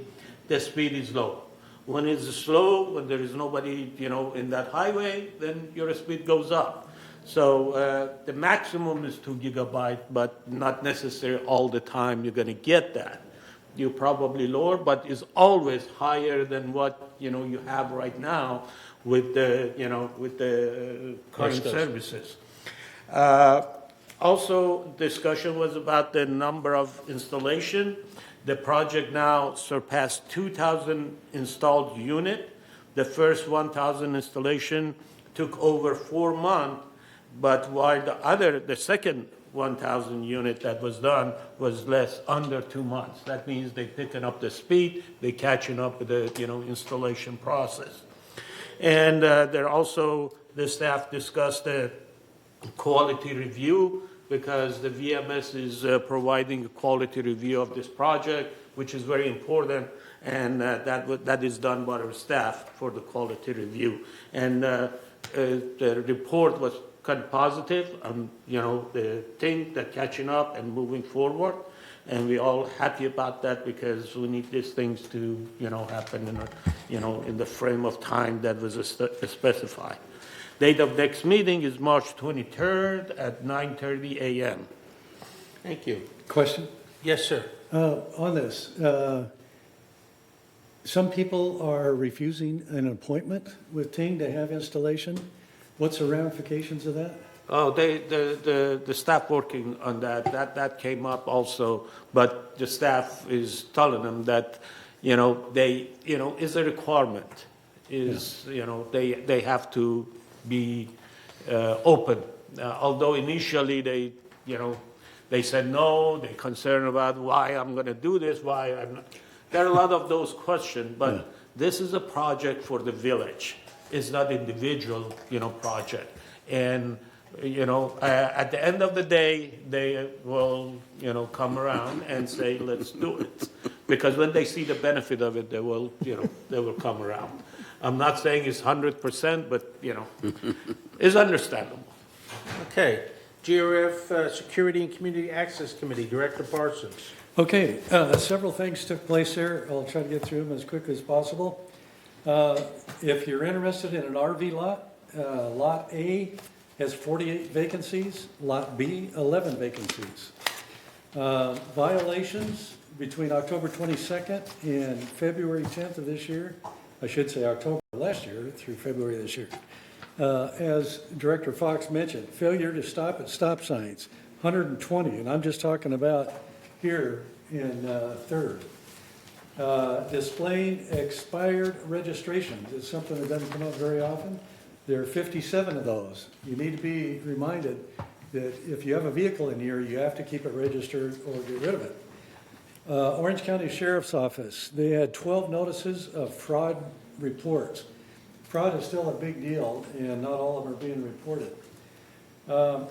the speed is low. When it's slow, when there is nobody, in that highway, then your speed goes up. So the maximum is 2 gigabyte, but not necessarily all the time you're going to get that. You probably lower, but it's always higher than what you have right now with the current services. Also, discussion was about the number of installation. The project now surpassed 2,000 installed unit. The first 1,000 installation took over 4 months, but while the second 1,000 unit that was done was under 2 months. That means they're picking up the speed, they're catching up with the installation process. And the staff discussed the quality review, because the VMS is providing a quality review of this project, which is very important, and that is done by our staff for the quality review. And the report was kind of positive on, the thing that catching up and moving forward, and we're all happy about that because we need these things to, happen in the frame of time that was specified. Date of next meeting is March 23rd at 9:30 a.m. Thank you. Question? Yes, sir. On this, some people are refusing an appointment with Ting to have installation. What's the ramifications of that? Oh, the staff working on that came up also, but the staff is telling them that, is a requirement, they have to be open. Although initially they said no, they're concerned about why I'm going to do this, why I'm not. There are a lot of those questions, but this is a project for the village. It's not individual, project. And, at the end of the day, they will, come around and say, let's do it. Because when they see the benefit of it, they will come around. I'm not saying it's 100%, but, it's understandable. Okay. GRF Security and Community Access Committee, Director Parsons. Okay, several things took place there. I'll try to get through them as quickly as possible. If you're interested in an RV lot, Lot A has 48 vacancies, Lot B, 11 vacancies. Violations between October 22nd and February 10th of this year, I should say October last year through February this year. As Director Fox mentioned, failure to stop at stop signs, 120, and I'm just talking about here in Third. Displaying expired registrations is something that doesn't come up very often. There are 57 of those. You need to be reminded that if you have a vehicle in here, you have to keep it registered or get rid of it. Orange County Sheriff's Office, they had 12 notices of fraud reports. Fraud is still a big deal, and not all of them are being reported.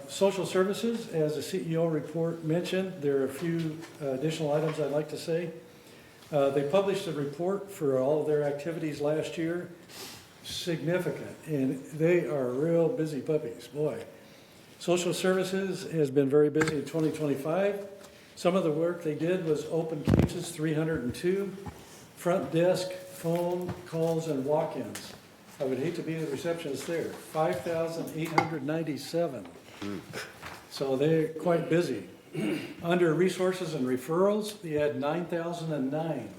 Social services, as the CEO report mentioned, there are a few additional items I'd like to say. They published a report for all of their activities last year, significant, and they are real busy puppies, boy. Social services has been very busy in 2025. Some of the work they did was open cases, 302, front desk, phone calls, and walk-ins. I would hate to be the receptionist there, 5,897. So they're quite busy. Under resources and referrals, they had 9,009.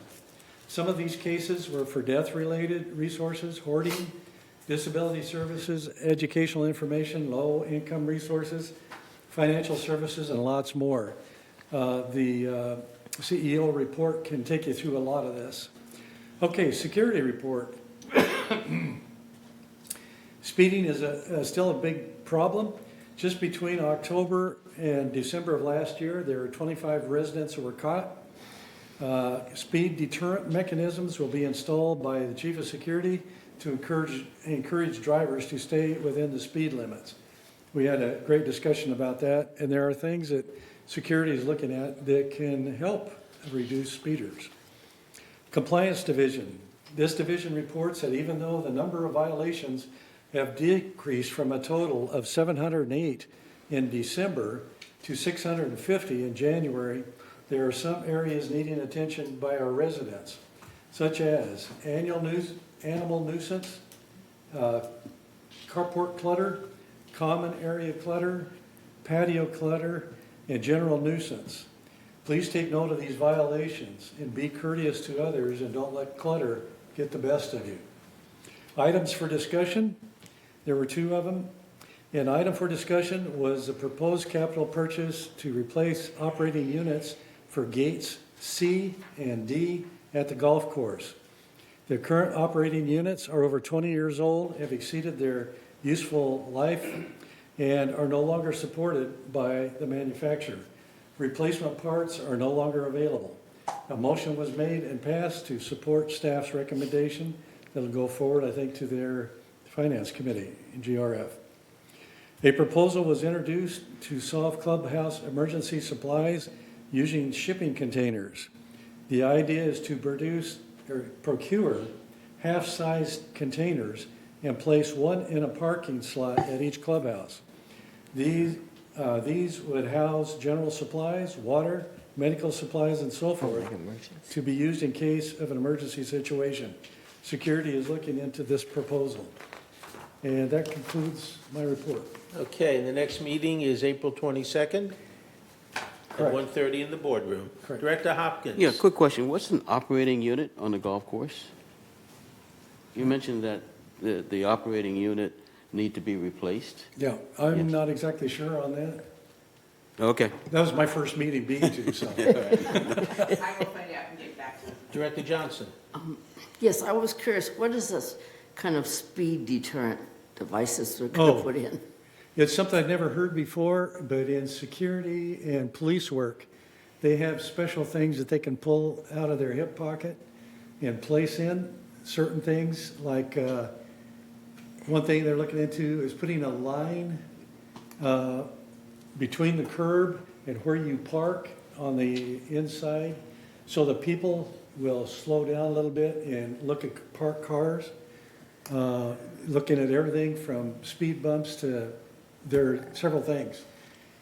Some of these cases were for death-related resources, hoarding, disability services, educational information, low-income resources, financial services, and lots more. The CEO report can take you through a lot of this. Okay, security report. Speeding is still a big problem. Just between October and December of last year, there were 25 residents who were caught. Speed deterrent mechanisms will be installed by the Chief of Security to encourage drivers to stay within the speed limits. We had a great discussion about that, and there are things that security is looking at that can help reduce speeders. Compliance Division. This division reports that even though the number of violations have decreased from a total of 708 in December to 650 in January, there are some areas needing attention by our residents, such as animal nuisance, carport clutter, common area clutter, patio clutter, and general nuisance. Please take note of these violations and be courteous to others and don't let clutter get the best of you. Items for discussion, there were 2 of them. An item for discussion was the proposed capital purchase to replace operating units for gates C and D at the golf course. The current operating units are over 20 years old, have exceeded their useful life, and are no longer supported by the manufacturer. Replacement parts are no longer available. A motion was made and passed to support staff's recommendation. That'll go forward, I think, to their Finance Committee in GRF. A proposal was introduced to solve clubhouse emergency supplies using shipping containers. The idea is to procure half-sized containers and place one in a parking slot at each clubhouse. These would house general supplies, water, medical supplies, and so forth to be used in case of an emergency situation. Security is looking into this proposal. And that concludes my report. Okay, and the next meeting is April 22nd at Correct. 1:30 in the boardroom. Correct. Director Hopkins. Yeah, quick question. What's an operating unit on the golf course? You mentioned that the operating unit need to be replaced. Yeah, I'm not exactly sure on that. Okay. That was my first meeting being to, so. I will find out and get back to you. Director Johnson. Yes, I was curious, what is this kind of speed deterrent devices they're going to put in? It's something I've never heard before, but in security and police work, they have special things that they can pull out of their hip pocket and place in certain things. Like one thing they're looking into is putting a line between the curb and where you park on the inside, so the people will slow down a little bit and look at parked cars, looking at everything from speed bumps to, there are several things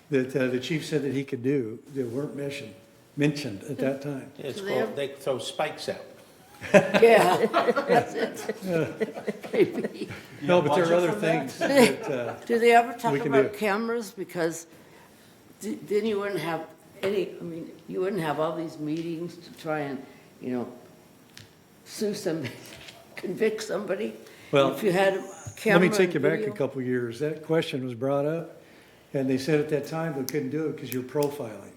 that the chief said that he could do that weren't mentioned at that time. It's called, they throw spikes out. Yeah, that's it. Maybe. No, but there are other things that Do they ever talk we can about do. cameras? Because then you wouldn't have you wouldn't have all these meetings to try and, sue somebody, convict somebody. Well, if you had a camera. Let me take you and back a video. couple of years. That question was brought up, and they said at that time we couldn't do it because you're profiling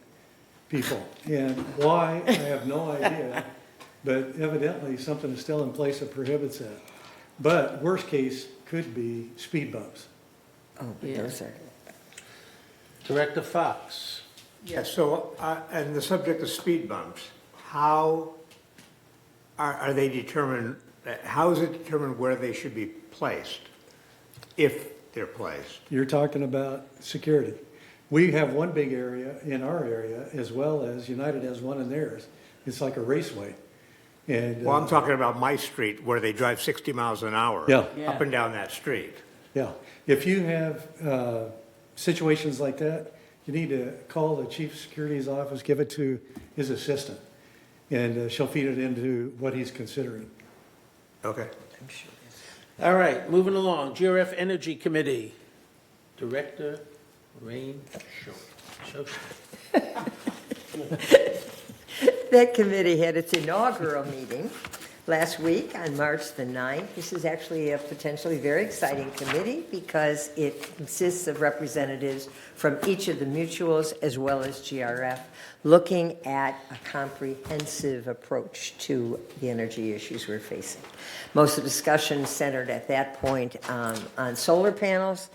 people. And why, I have no idea, but evidently something is still in place that prohibits that. But worst case could be speed bumps. Oh, but those are. Director Fox. Yes, so, and the subject of speed bumps, how are they determined, how is it determined where they should be placed, if they're placed? You're talking about security. We have one big area in our area, as well as United has one in theirs. It's like a raceway. And Well, I'm talking about my street where they drive 60 miles an hour Yeah. up and down that street. yeah, if you have situations like that, you need to call the chief of security's office, give it to his assistant, and she'll feed it into what he's considering. Okay. All right, moving along, GRF Energy Committee, Director Rain Short. That committee had its inaugural meeting last week on March the 9th. This is actually a potentially very exciting committee because it consists of representatives from each of the mutuals as well as GRF, looking at a comprehensive approach to the energy issues we're facing. Most of the discussion centered at that point on solar panels,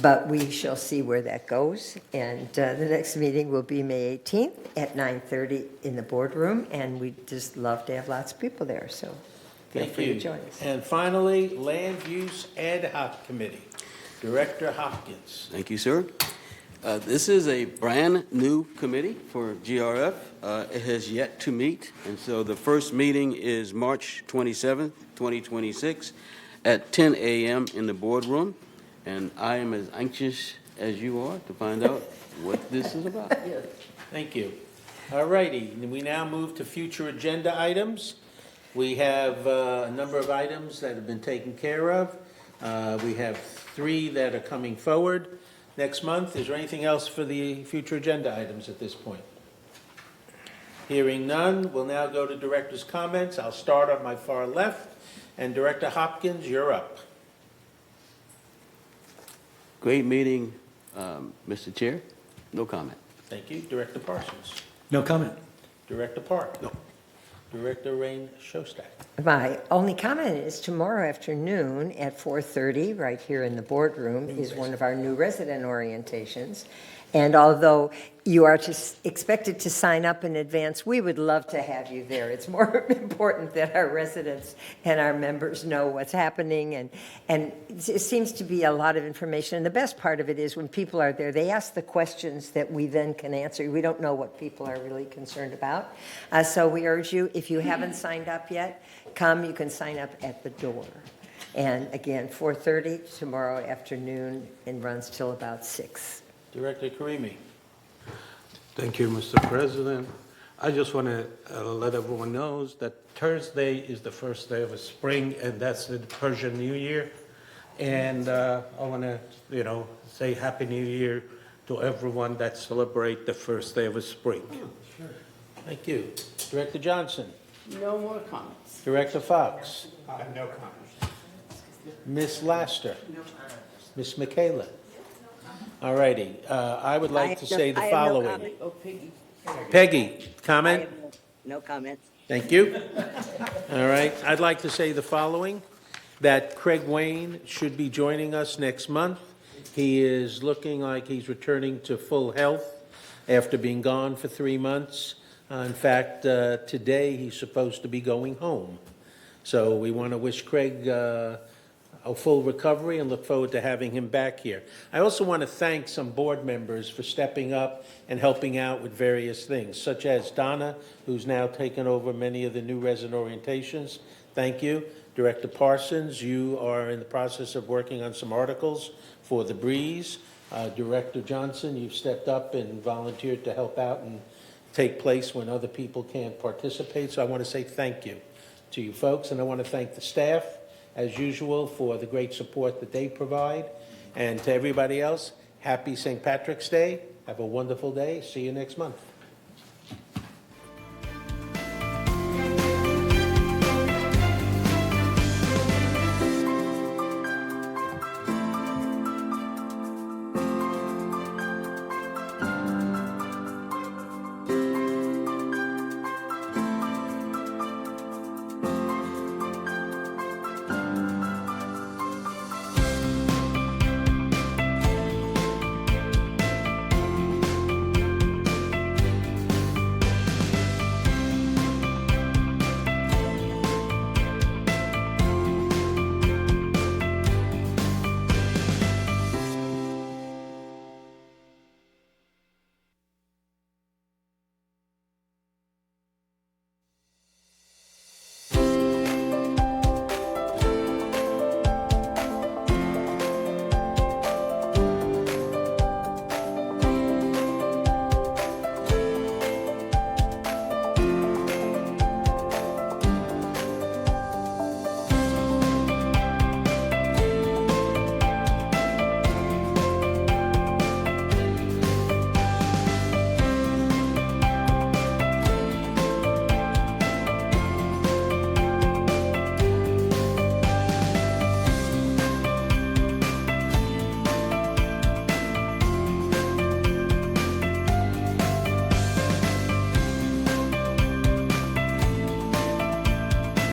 but we shall see where that goes. And the next meeting will be May 18th at 9:30 in the boardroom, and we'd just love to have lots of people there, so feel Thank free you. to join us. And finally, Land Use Ad Hoc Committee, Director Hopkins. Thank you, sir. This is a brand-new committee for GRF. It has yet to meet, and so the first meeting is March 27th, 2026, at 10 a.m. in the boardroom, and I am as anxious as you are to find out what this is about. Thank you. All righty, we now move to future agenda items. We have a number of items that have been taken care of. We have 3 that are coming forward next month. Is there anything else for the future agenda items at this point? Hearing none, we'll now go to director's comments. I'll start on my far left, and Director Hopkins, you're up. Great meeting, Mr. Chair. No comment. Thank you. Director Parsons. No comment. Director Park. No. Director Rain Shostak. My only comment is tomorrow afternoon at 4:30, right here in the boardroom, is one of our new resident orientations. And although you are expected to sign up in advance, we would love to have you there. It's more important that our residents and our members know what's happening. And it seems to be a lot of information. And the best part of it is when people are there, they ask the questions that we then can answer. We don't know what people are really concerned about. So we urge you, if you haven't signed up yet, come. You can sign up at the door. And again, 4:30 tomorrow afternoon and runs till about 6. Director Karimi. Thank you, Mr. President. I just want to let everyone know that Thursday is the first day of spring, and that's the Persian New Year. And I want to, say Happy New Year to everyone that celebrate the first day of spring. Sure. Thank you. Director Johnson. No more comments. Director Fox. No comment. Ms. Laster. Ms. Michaela. All righty. I would like to say the following. Oh, Peggy. Peggy, comment? No comments. Thank you. All right. I'd like to say the following, that Craig Wayne should be joining us next month. He is looking like he's returning to full health after being gone for 3 months. In fact, today he's supposed to be going home. So we want to wish Craig a full recovery and look forward to having him back here. I also want to thank some board members for stepping up and helping out with various things, such as Donna, who's now taken over many of the new resident orientations. Thank you. Director Parsons, you are in the process of working on some articles for the Breeze. Director Johnson, you've stepped up and volunteered to help out and take place when other people can't participate. So I want to say thank you to you folks, and I want to thank the staff, as usual, for the great support that they provide. And to everybody else, happy St. Patrick's Day. Have a wonderful day. See you next month.